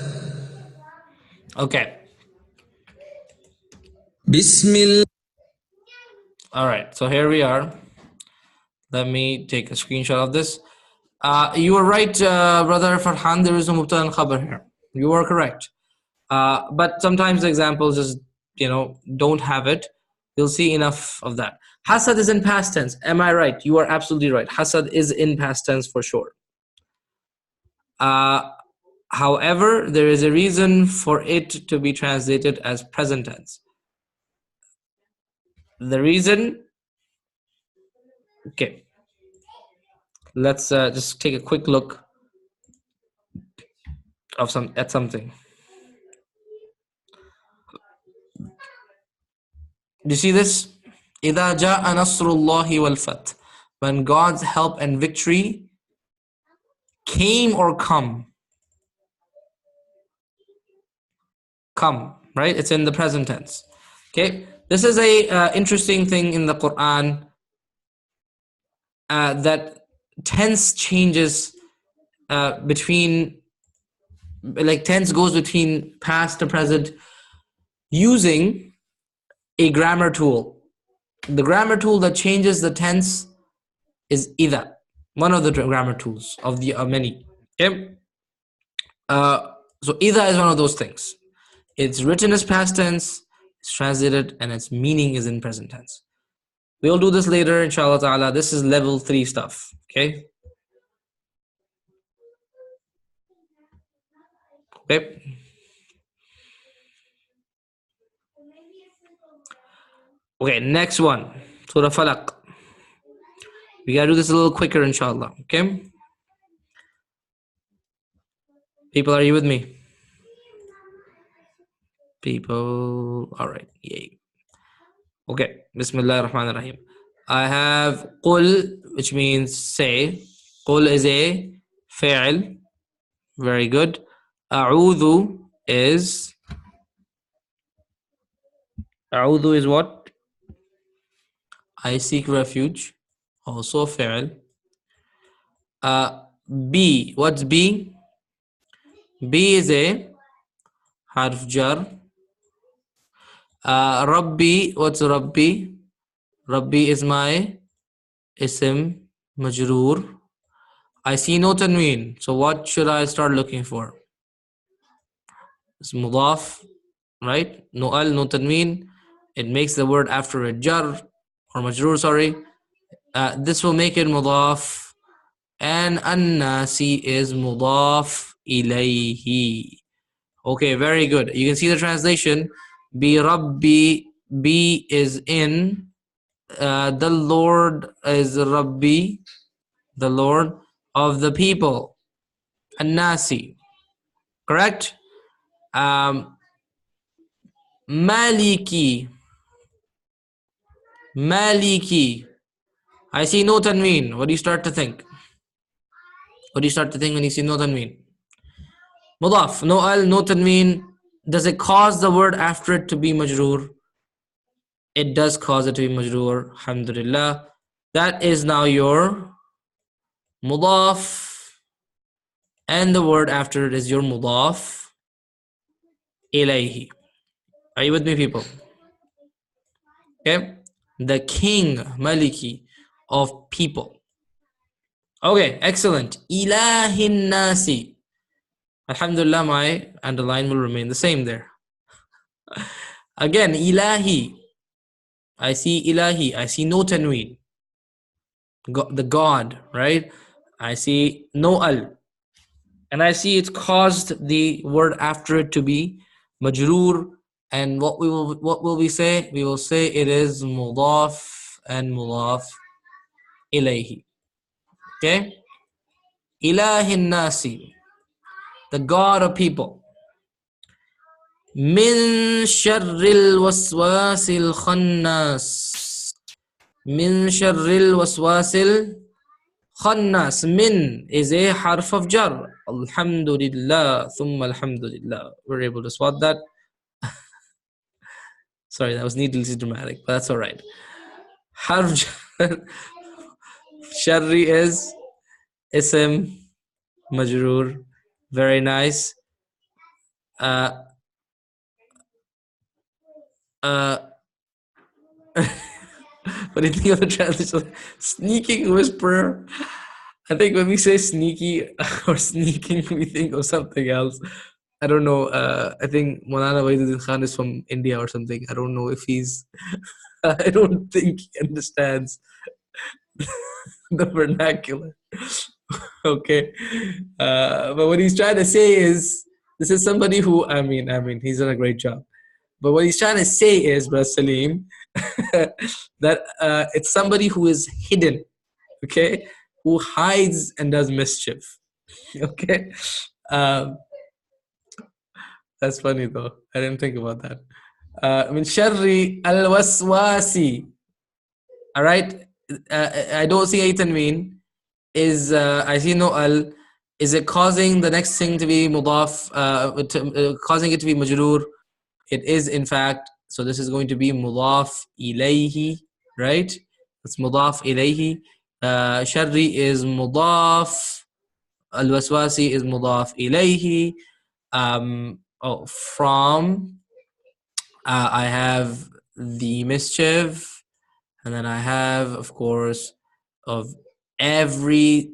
Okay. بسم الله. All right. So here we are. Let me take a screenshot of this. You were right, brother Farhan. There is no mubtada and khabar here. You are correct. But sometimes the examples just, don't have it. You'll see enough of that. Hasad is in past tense. Am I right? You are absolutely right. Hasad is in past tense for sure. However, there is a reason for it to be translated as present tense. The reason, okay, let's just take a quick look at something. Do you see this? إِذَا جَاءَ نَصْرُ اللَّهِ وَالْفَتْحِ. When God's help and victory came or come. Come, right? It's in the present tense. Okay, this is a interesting thing in the Quran, that tense changes between, like tense goes between past to present using a grammar tool. The grammar tool that changes the tense is إِذَا, one of the grammar tools of the many. Okay, so إِذَا is one of those things. It's written as past tense, it's translated, and its meaning is in present tense. We'll do this later, inshallah ta'ala. This is level 3 stuff. Okay. Okay. Okay, next one. Surah Falaq. We gotta do this a little quicker, inshallah. Okay. People, are you with me? People, all right. Yay. Okay. Bismillah ar-Rahman ar-Rahim. I have qul, which means say. Qul is a fa'il. Very good. A'udhu is what? I seek refuge. Also fa'il. B. What's B? B is a harf jar. Rabbi. What's Rabbi? Rabbi is my ism majroor. I see no tanween. So what should I start looking for? It's mudaf, right? No al, no tanween. It makes the word after a jar or majroor, sorry. This will make it mudaf. And an-nasi is mudaf ilayhi. Okay, very good. You can see the translation. Bi Rabbi, B is in. The Lord is Rabbi, the Lord of the people. An-nasi. Correct? Maliki. Maliki. I see no tanween. What do you start to think? What do you start to think when you see no tanween? Mudaf, no al, no tanween. Does it cause the word after it to be majroor? It does cause it to be majroor. Alhamdulillah. That is now your mudaf. And the word after it is your mudaf ilayhi. Are you with me, people? Okay. The king, Maliki, of people. Okay, excellent. Ilahin nasi. Alhamdulillah, my underline will remain the same there. Again, ilahi. I see ilahi. I see no tanween. The God, right? I see no al. And I see it's caused the word after it to be majroor. And what will we say? We will say it is mudaf and mudaf ilayhi. Okay? Ilahin nasi. The God of people. Min sharril waswasil khannas. Min sharril waswasil khannas. Min is a harf of jar. Alhamdulillah, thumma alhamdulillah. We're able to spot that. Sorry, that was needlessly dramatic, but that's all right. Harf jar. Sharri is ism majroor. Very nice. What do you think of the translation? Sneaking whisperer. I think when we say sneaky or sneaking, we think of something else. I don't know. I think Maulana Waiduddin Khan is from India or something. I don't know if he's. I don't think he understands the vernacular. Okay, but what he's trying to say is this is somebody who he's done a great job. But what he's trying to say is, Brother Salim, that it's somebody who is hidden, okay, who hides and does mischief. Okay, um, that's funny though. I didn't think about that. Min sharri al waswasi. All right, I don't see a tanween. Is I see no al. Is it causing the next thing to be mudaf? Causing it to be majroor? It is in fact. So this is going to be mudaf ilayhi, right? It's mudaf ilayhi. Sharri is mudaf. Al waswasi is mudaf ilayhi. From I have the mischief, and then I have, of course, of every.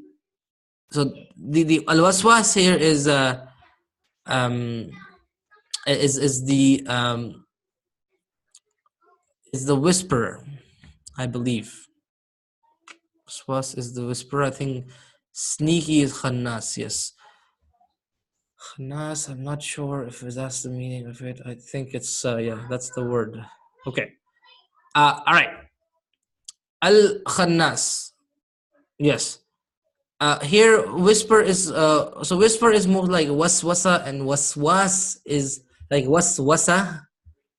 So the al waswas here is the whisperer, I believe. Waswas is the whisperer. I think sneaky is khannas. Yes, khannas. I'm not sure if that's the meaning of it. I think it's yeah, that's the word. Okay. All right. Al khannas. Yes. Here whisper is so whisper is more like waswasa, and waswas is like waswasa.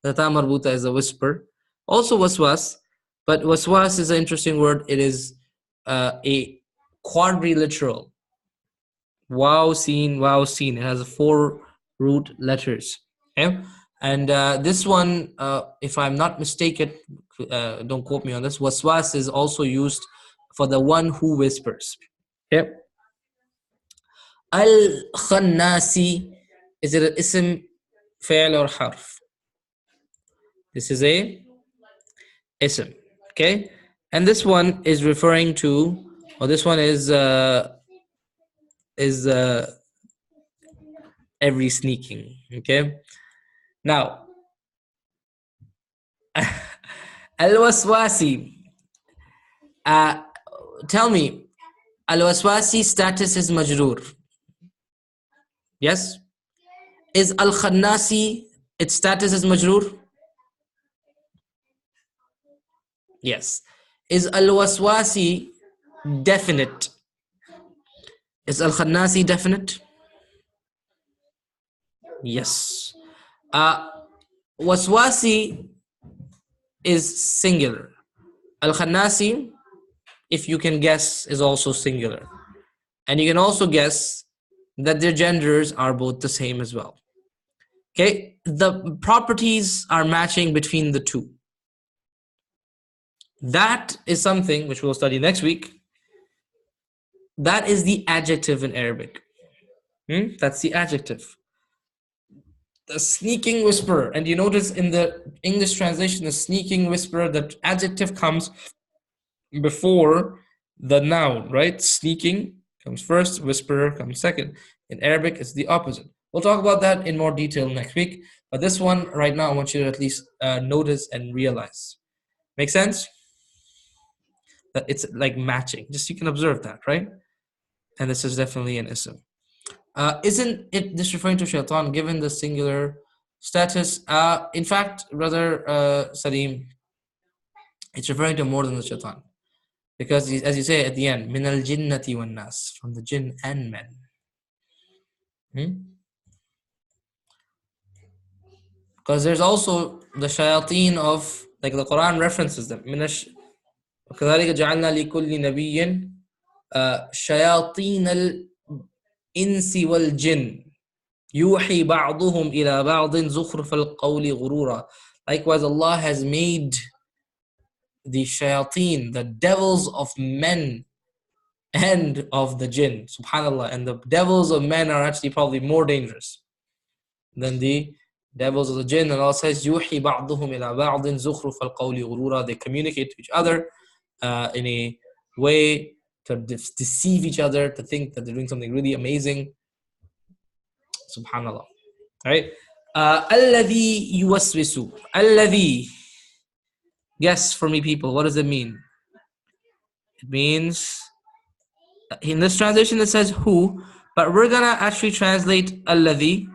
The ta marbuta is a whisper. Also waswas, but waswas is an interesting word. It is a quadrilateral. Wow seen. It has 4 root letters. Okay, and this one, if I'm not mistaken, don't quote me on this. Waswas is also used for the one who whispers. Okay. Al-Khannasi, is it an ism, fi'l or harf? This is a ism. Okay. And this one is referring to, or this one is every sneaking. Okay. Now, Al-Waswasi. Tell me, Al-Waswasi status is majroor. Yes? Is Al-Khannasi, its status is majroor? Yes. Is Al-Waswasi definite? Is Al-Khannasi definite? Yes. Waswasi is singular. Al-Khannasi, if you can guess, is also singular. And you can also guess that their genders are both the same as well. Okay, the properties are matching between the two. That is something which we'll study next week. That is the adjective in Arabic. That's the adjective. The sneaking whisperer. And you notice in the English translation, the sneaking whisperer, the adjective comes before the noun, right? Sneaking comes first, whisperer comes second. In Arabic, it's the opposite. We'll talk about that in more detail next week. But this one right now, I want you to at least notice and realize. Make sense? That it's like matching. Just you can observe that, right? And this is definitely an ism. Isn't it this referring to shaitan given the singular status? In fact, brother Salim, it's referring to more than the shaitan. Because as you say at the end, min al-jinnati wan nas, from the jinn and men. Because there's also the shayateen of, like the Quran references them. وكذلك جعلنا لكل نبي شياطين الإنس والجن يوحي بعضهم إلى بعض زخرف القول غرورا. Likewise, Allah has made the shayateen, the devils of men and of the jinn, subhanallah, and the devils of men are actually probably more dangerous than the devils of the jinn. And Allah says يوحي بعضهم إلى بعض زخرف القول غرورا. They communicate to each other in a way to deceive each other, to think that they're doing something really amazing. Subhanallah. Right? الذي يوسوس. الذي. Guess for me, people, what does it mean? It means, in this translation it says who, but we're gonna actually translate alladhi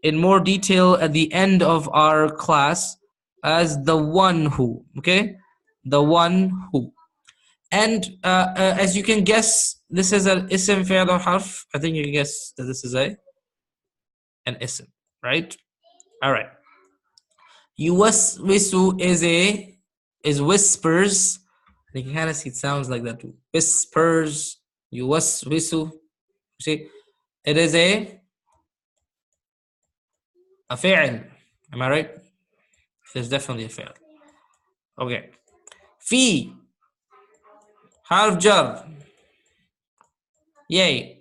in more detail at the end of our class as the one who. Okay, the one who. And as you can guess, this is an ism fi'l or harf. I think you can guess that this is an ism, right? All right. Yuwaswisu is whispers. You can kind of see it sounds like that too. Whispers. Yuwaswisu. See, it is a fi'l. Am I right? There's definitely a fi'l. Okay. Fi. Harf jar. Yay.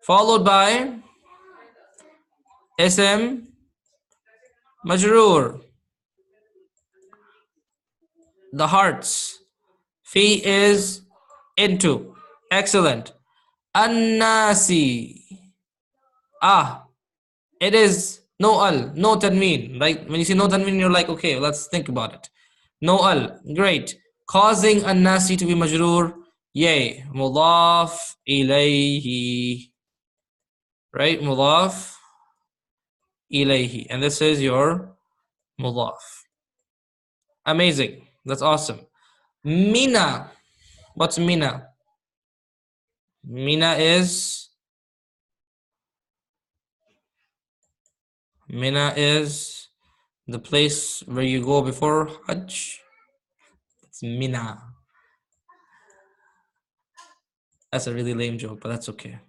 Followed by ism majroor. The hearts. Fi is into. Excellent. An-nasi. It is no al, no tanween. Like when you see no tanween, you're like, okay, let's think about it. No al, great. Causing an-nasi to be majroor. Yay. Mudaf ilayhi. Right? Mudaf ilayhi. And this is your mudaf. Amazing. That's awesome. Mina. What's Mina? Mina is the place where you go before Hajj. It's Mina. That's a really lame joke, but that's okay.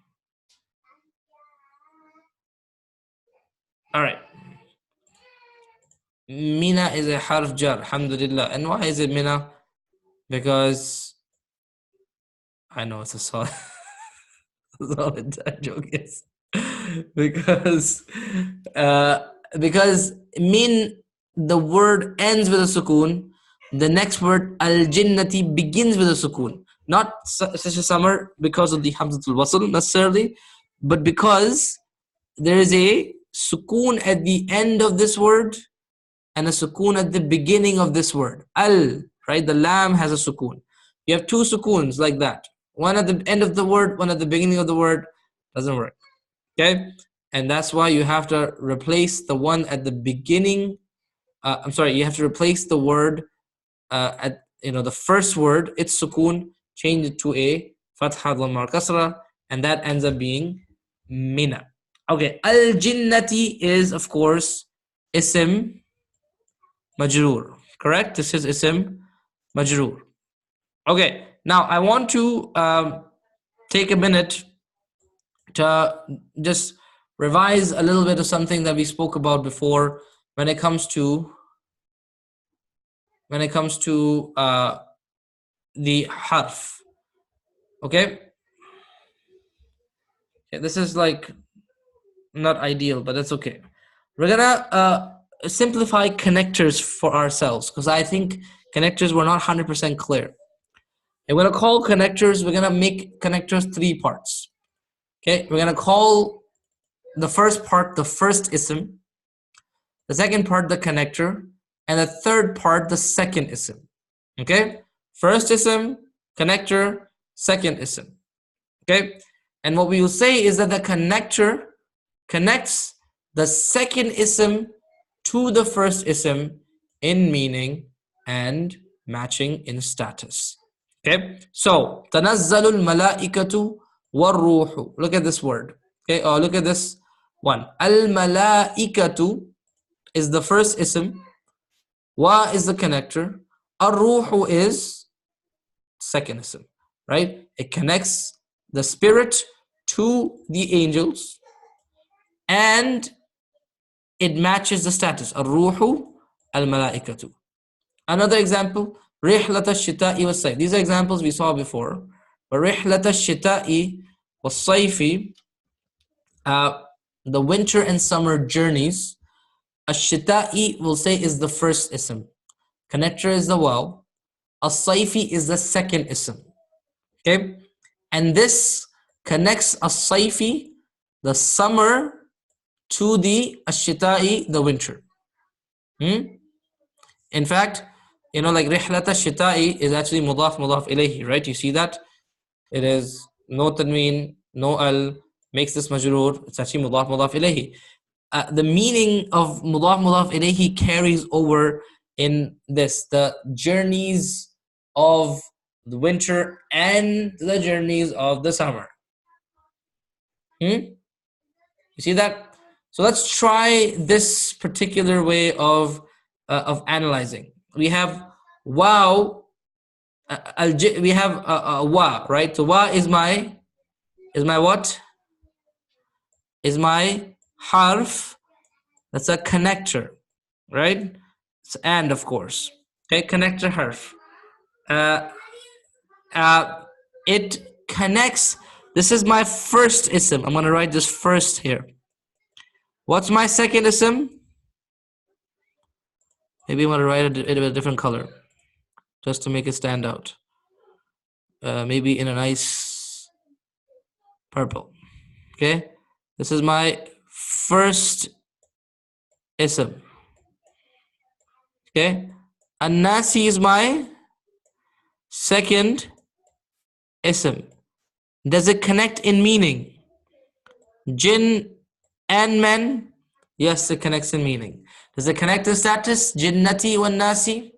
All right. Mina is a harf jar, alhamdulillah. And why is it Mina? Because I know it's a solid joke, yes. because min, the word ends with a sukoon. The next word al-jinnati begins with a sukoon. Not such a summer because of the hamzatul wasl necessarily, but because there is a sukoon at the end of this word and a sukoon at the beginning of this word. Al, right? The lam has a sukoon. You have two sukoons like that. One at the end of the word, one at the beginning of the word. Doesn't work. Okay? And that's why you have to replace the one at the beginning. You have to replace the word at the first word, its sukoon, change it to a fatha dhamma kasra, and that ends up being mina. Okay, al-jinnati is of course ism majroor. Correct? This is ism majroor. Okay, now I want to take a minute to just revise a little bit of something that we spoke about before when it comes to the harf. Okay, this is like not ideal, but that's okay. We're gonna simplify connectors for ourselves because I think connectors were not 100% clear. And we're gonna call connectors, we're gonna make connectors three parts. Okay, we're gonna call the first part the first ism, the second part the connector, and the third part the second ism. Okay, first ism, connector, second ism. Okay, and what we will say is that the connector connects the second ism to the first ism in meaning and matching in status. Okay, so tanazzalul malaikatu warruhu. Look at this word. Okay, look at this one. Al malaikatu is the first ism, wa is the connector, ar-ruhu is second ism, right? It connects the spirit to the angels and it matches the status, ar-ruhu al-malaikatu. Another example, rihlat ash-shita'i was-sayf. These are examples we saw before. But rihlat ash-shita'i was-sayfi, the winter and summer journeys, ash-shita'i will say is the first ism. Connector is the waw. As-sayfi is the second ism. Okay? And this connects as-sayfi, the summer, to the ash-shita'i, the winter. In fact, you know, like rihlat ash-shita'i is actually mudaf ilayhi, right? You see that? It is no tanween, no al, makes this majroor. It's actually mudaf ilayhi. The meaning of mudaf ilayhi carries over in this, the journeys of the winter and the journeys of the summer. You see that? So let's try this particular way of analyzing. We have wow, we have wa, right? So wa is my what? Is my harf. That's a connector, right? It's and, of course. Okay, connector harf. It connects. This is my first ism. I'm going to write this first here. What's my second ism? Maybe I'm going to write it in a different color just to make it stand out. Maybe in a nice purple. Okay, this is my first ism. Okay, An-Nasi is my second ism. Does it connect in meaning? Jinn and men? Yes, it connects in meaning. Does it connect in status? Jinnati wa nasi?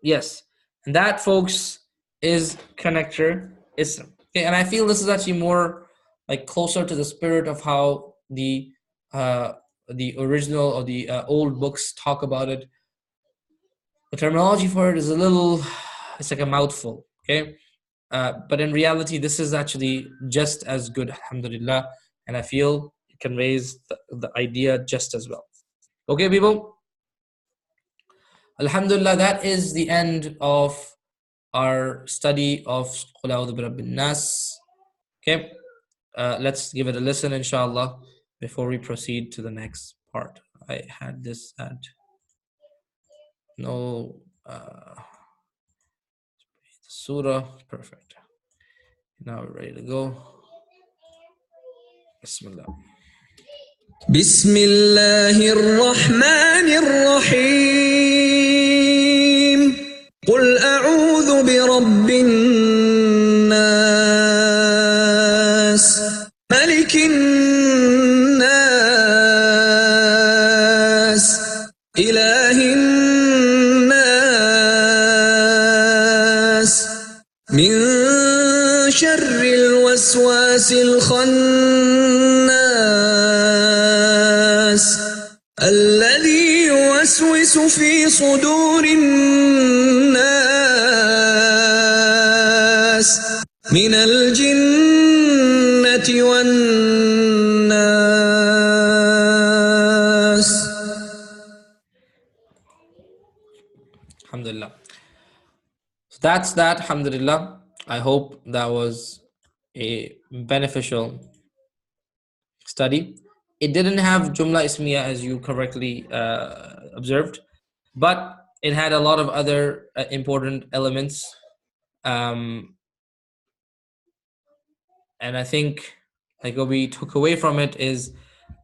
Yes. And that, folks, is connector ism. Okay, and I feel this is actually more like closer to the spirit of how the original or the old books talk about it. The terminology for it is a little, it's like a mouthful. Okay. But in reality, this is actually just as good, alhamdulillah, and I feel it can raise the idea just as well. Okay, people? Alhamdulillah, that is the end of our study of Qul A'udhu bi Rabbin Nas. Okay, let's give it a listen, inshallah, before we proceed to the next part. I had this at no surah, perfect. Now we're ready to go. Bismillah. بسم الله الرحمن الرحيم قل أعوذ برب الناس ملك الناس إله الناس من شر الوسواس الخناس الذي يوسوس في صدور الناس من الجنة والناس. Alhamdulillah. So that's that, alhamdulillah. I hope that was a beneficial study. It didn't have Jumla Ismiya as you correctly observed, but it had a lot of other important elements. And I think like what we took away from it is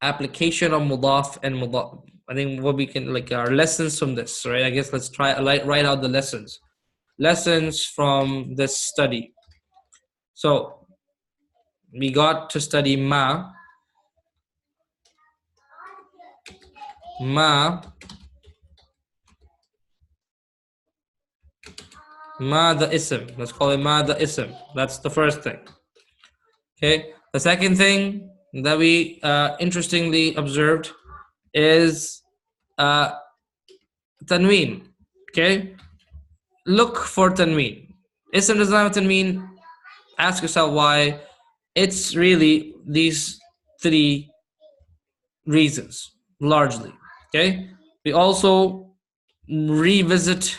application of mudaf and mudaf. I think what we can, like, our lessons from this, right? I guess let's try write out the lessons from this study. So we got to study ma the ism. Let's call it ma the ism. That's the first thing. Okay. The second thing that we interestingly observed is tanween. Okay, look for tanween. Ism does not have tanween. Ask yourself why. It's really these three reasons largely. Okay, we also revisited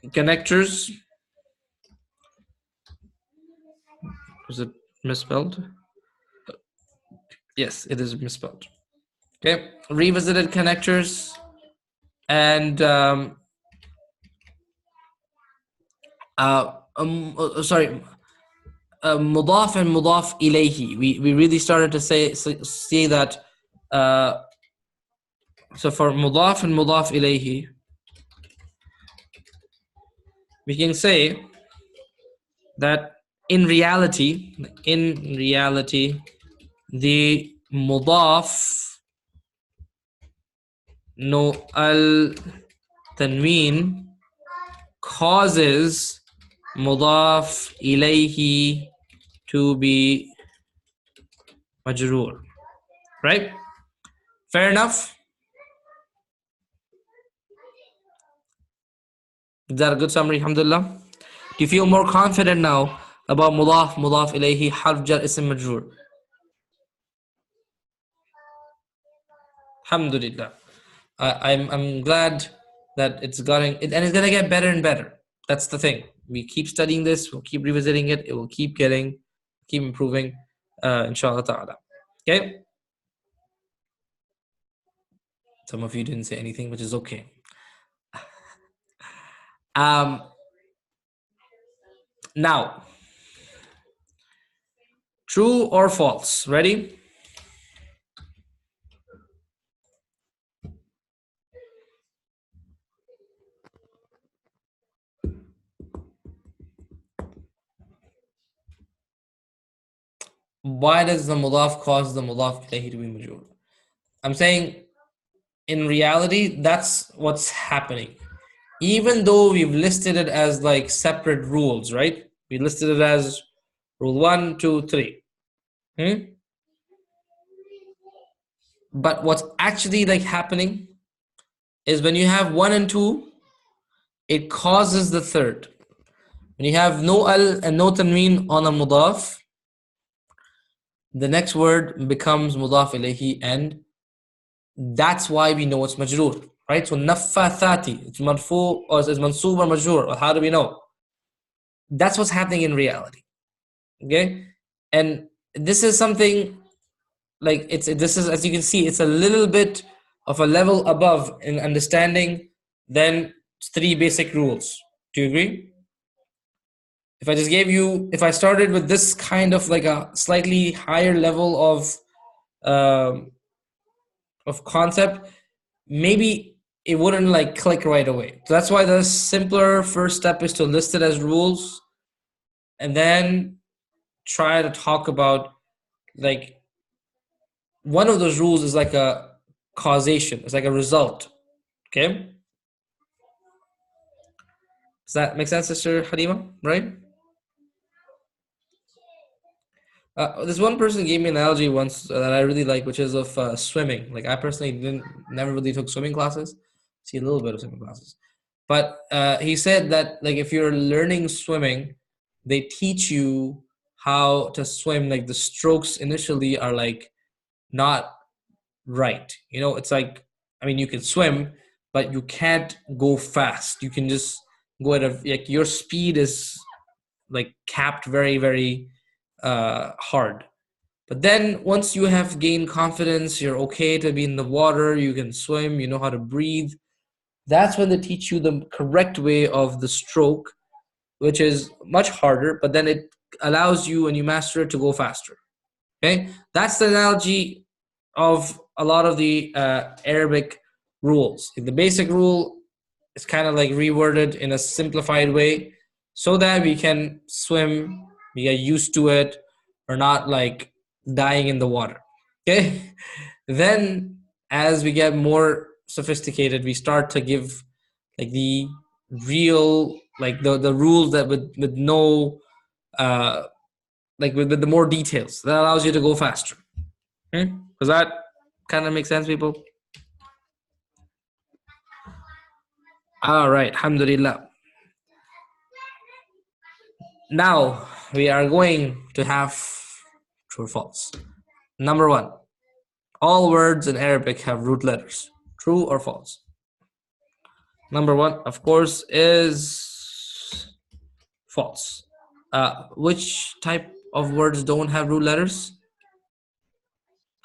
connectors. Was it misspelled? Yes, it is misspelled. Okay, revisited connectors and sorry, mudaf and mudaf ilayhi. We really started to see that. So for mudaf and mudaf ilayhi, we can say that in reality, the mudaf no al tanween causes mudaf ilayhi to be majroor, right? Fair enough. Is that a good summary? Alhamdulillah. Do you feel more confident now about mudaf, mudaf ilayhi, harf jar, ism majroor? Alhamdulillah. I'm glad that it's and it's gonna get better and better. That's the thing. We keep studying this. We'll keep revisiting it. It will keep improving. Inshallah ta'ala. Okay. Some of you didn't say anything, which is okay. Now, true or false? Ready? Why does the mudaf cause the mudaf ilayhi to be majroor? I'm saying, in reality, that's what's happening. Even though we've listed it as like separate rules, right? We listed it as rule 1, 2, 3. But what's actually like happening is when you have 1 and 2, it causes the third. When you have no al and no tanween on a mudaf, the next word becomes mudaf ilayhi, and that's why we know it's majroor, right? So naffathati, it's marfu or it's mansoob or majroor, or how do we know? That's what's happening in reality. Okay, and this is something like this is, as you can see, it's a little bit of a level above in understanding than 3 basic rules. Do you agree? If I started with this kind of like a slightly higher level of concept, maybe it wouldn't like click right away. So that's why the simpler first step is to list it as rules, and then try to talk about like one of those rules is like a causation. It's like a result. Okay. Does that make sense, Sister Halima? Right? This one person gave me an analogy once that I really like, which is of swimming. Like I personally never really took swimming classes. See a little bit of swimming classes, but he said that like if you're learning swimming, they teach you how to swim. Like the strokes initially are like not right. You know, it's like, I mean, you can swim, but you can't go fast. You can just go at like your speed is like capped very, very hard. But then once you have gained confidence, you're okay to be in the water, you can swim, you know how to breathe. That's when they teach you the correct way of the stroke, which is much harder, but then it allows you, and you master it, to go faster. Okay, that's the analogy of a lot of the Arabic rules. The basic rule is kind of like reworded in a simplified way so that we can swim, we get used to it, or not like dying in the water. Okay, then as we get more sophisticated, we start to give like the real, like the rules that with no like with the more details that allows you to go faster. Okay? Was that Kind of makes sense, people? All right, alhamdulillah. Now we are going to have true or false. Number one, all words in Arabic have root letters. True or false? Number one, of course, is false. Which type of words don't have root letters?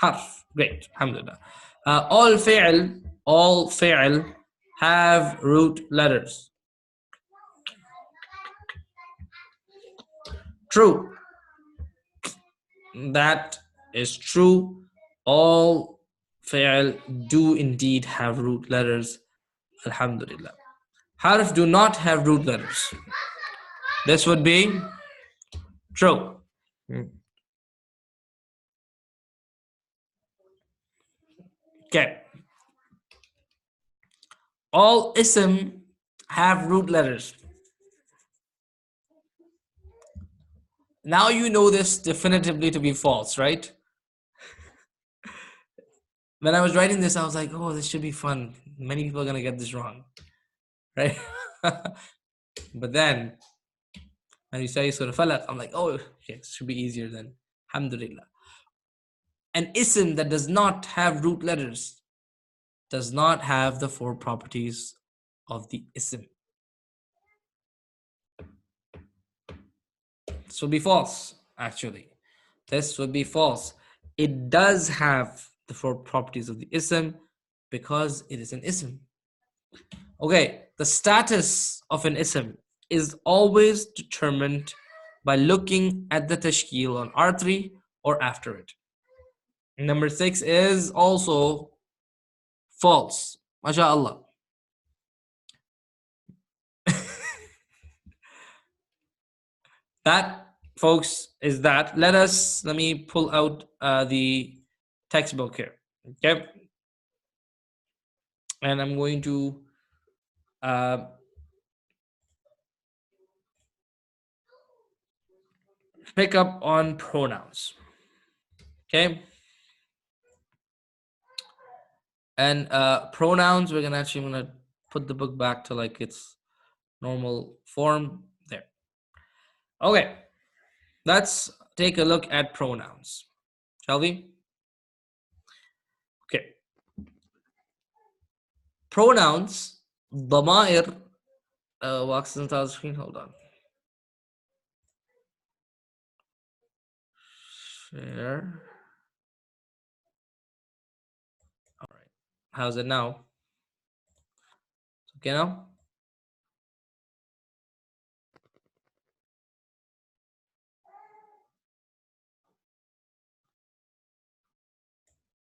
Harf. Great. Alhamdulillah. All fi'l have root letters. True. That is true. All fi'l do indeed have root letters. Alhamdulillah. Harf do not have root letters. This would be true. Okay. All ism have root letters. Now you know this definitively to be false, right? When I was writing this, I was like, oh, this should be fun. Many people are going to get this wrong, right? But then, when you say Surah Falaq, I'm like, oh, okay, it should be easier then. Alhamdulillah. An ism that does not have root letters does not have the four properties of the ism. This would be false, actually. This would be false. It does have the four properties of the ism because it is an ism. Okay, the status of an ism is always determined by looking at the tashkil on R3 or after it. Number 6 is also false. MashaAllah. That, folks, is that. Let me pull out the textbook here. Okay. And I'm going to pick up on pronouns. Okay. And pronouns, I'm gonna put the book back to like its normal form there. Okay, let's take a look at pronouns, shall we? Okay. Pronouns, ضمائر, walks into the screen, hold on. Share. All right, how's it now? Okay now?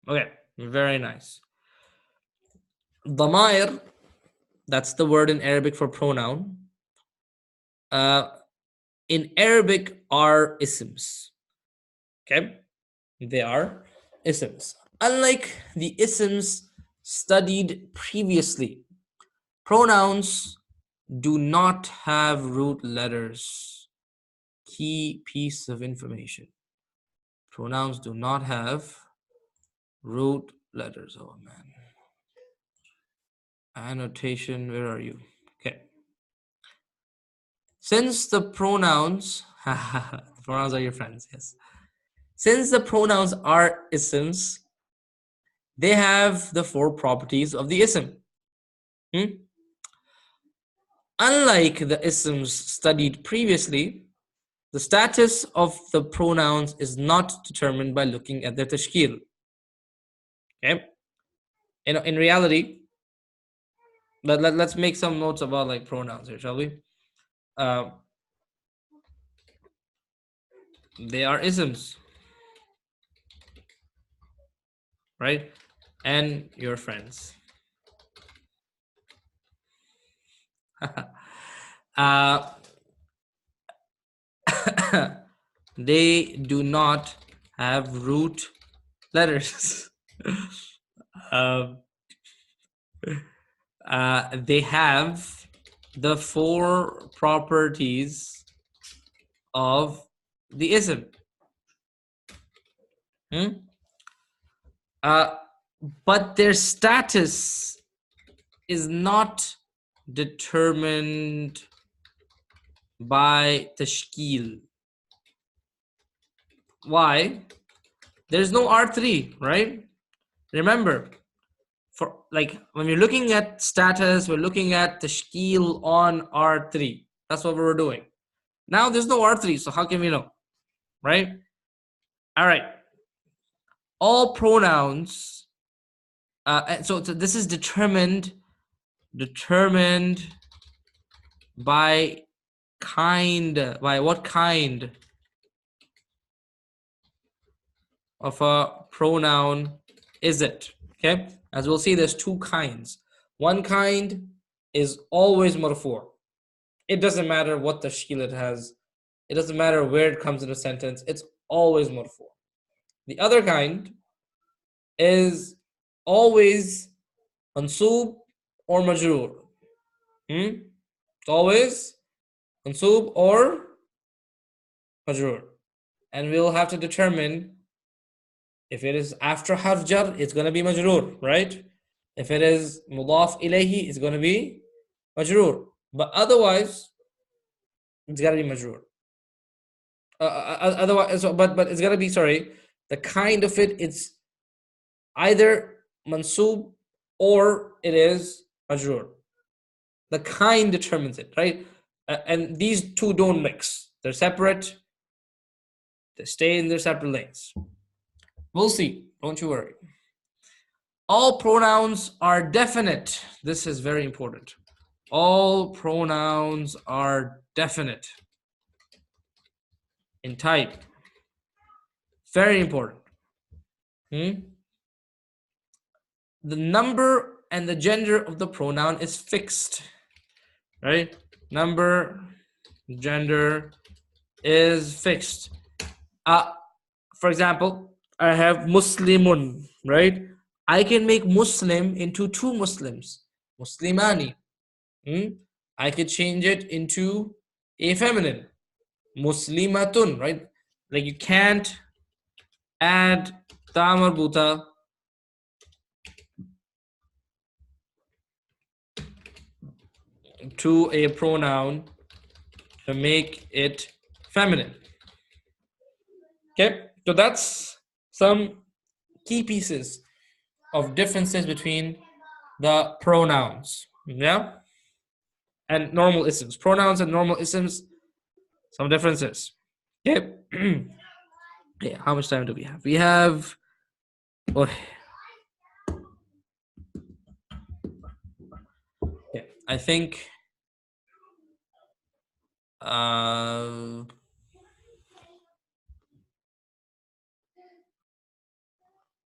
Okay, very nice. ضمائر, that's the word in Arabic for pronoun. In Arabic are isms. Okay, they are isms. Unlike the isms studied previously, pronouns do not have root letters. Key piece of information. Pronouns do not have root letters. Oh man. Annotation, where are you? Okay. Since the pronouns, the pronouns are your friends, yes. Since the pronouns are isms, they have the four properties of the ism. Unlike the isms studied previously, the status of the pronouns is not determined by looking at their tashkil. Okay? In reality, let's make some notes about like pronouns here, shall we? They are isms, right? And your friends. They do not have root letters. They have the four properties of the ism. but their status is not determined by tashkil. Why? There's no R3, right? Remember, for like when we're looking at status, we're looking at tashkil on R3. That's what we're doing. Now there's no R3, so how can we know? Right? All right. All pronouns, so this is determined by kind, by what kind of a pronoun is it? Okay, as we'll see, there's two kinds. One kind is always marfu'. It doesn't matter what the tashkil it has. It doesn't matter where it comes in a sentence. It's always marfu'. The other kind is always mansoob or majroor. It's always mansoob or majroor. And we'll have to determine if it is after harf jar, it's going to be majroor, right? If it is mudaf ilayhi, it's going to be majroor. But otherwise, it's got to be majroor. Otherwise, but it's got to be, sorry, the kind of it, it's either mansoob or it is majroor. The kind determines it, right? And these two don't mix. They're separate. They stay in their separate lanes. We'll see. Don't you worry. All pronouns are definite. This is very important. All pronouns are definite in type. Very important. The number and the gender of the pronoun is fixed, right? Number, gender is fixed. For example, I have Muslimun, right? I can make Muslim into two Muslims, Muslimani. I could change it into a feminine, Muslimatun, right? Like you can't add ta marbuta to a pronoun to make it feminine. Okay, so that's some key pieces of differences between the pronouns, yeah, and normal isms. Pronouns and normal isms, some differences. Okay. Yeah, how much time do we have? We have, oh, yeah, I think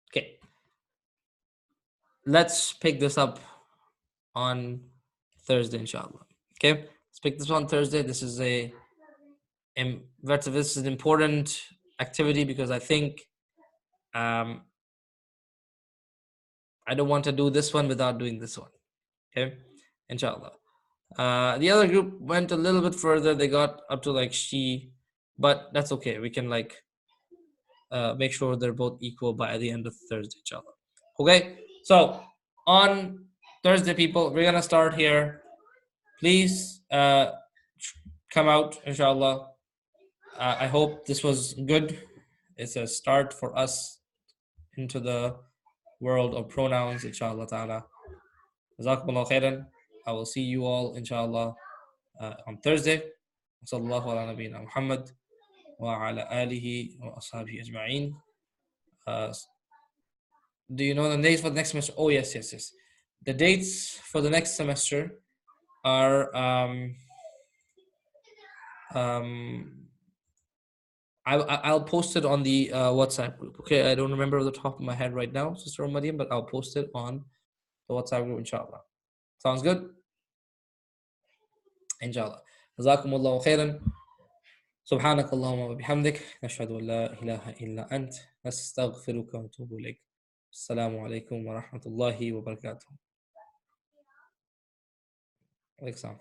okay, let's pick this up on Thursday, inshallah. Okay, let's pick this on Thursday. This is this is an important activity because I think I don't want to do this one without doing this one. Okay, inshallah. The other group went a little bit further. They got up to like she, but that's okay. We can like make sure they're both equal by the end of Thursday, inshallah. Okay, so on Thursday, people, we're gonna start here. Please come out, inshallah. I hope this was good. It's a start for us into the world of pronouns, inshallah ta'ala. Jazakumullah khairan. I will see you all, inshallah, on Thursday. Sallallahu ala nabiyyina Muhammad wa ala alihi wa ashabihi ajma'in. Do you know the dates for the next semester? Oh, yes. The dates for the next semester are I'll post it on the WhatsApp group. Okay, I don't remember off the top of my head right now, Sister Mariam, but I'll post it on the WhatsApp group, inshallah. Sounds good? Inshallah. Jazakumullahu khairan. سبحانك اللهم وبحمدك نشهد أن لا إله إلا أنت نستغفرك ونتوب إليك. السلام عليكم ورحمة الله وبركاته. عليكم السلام.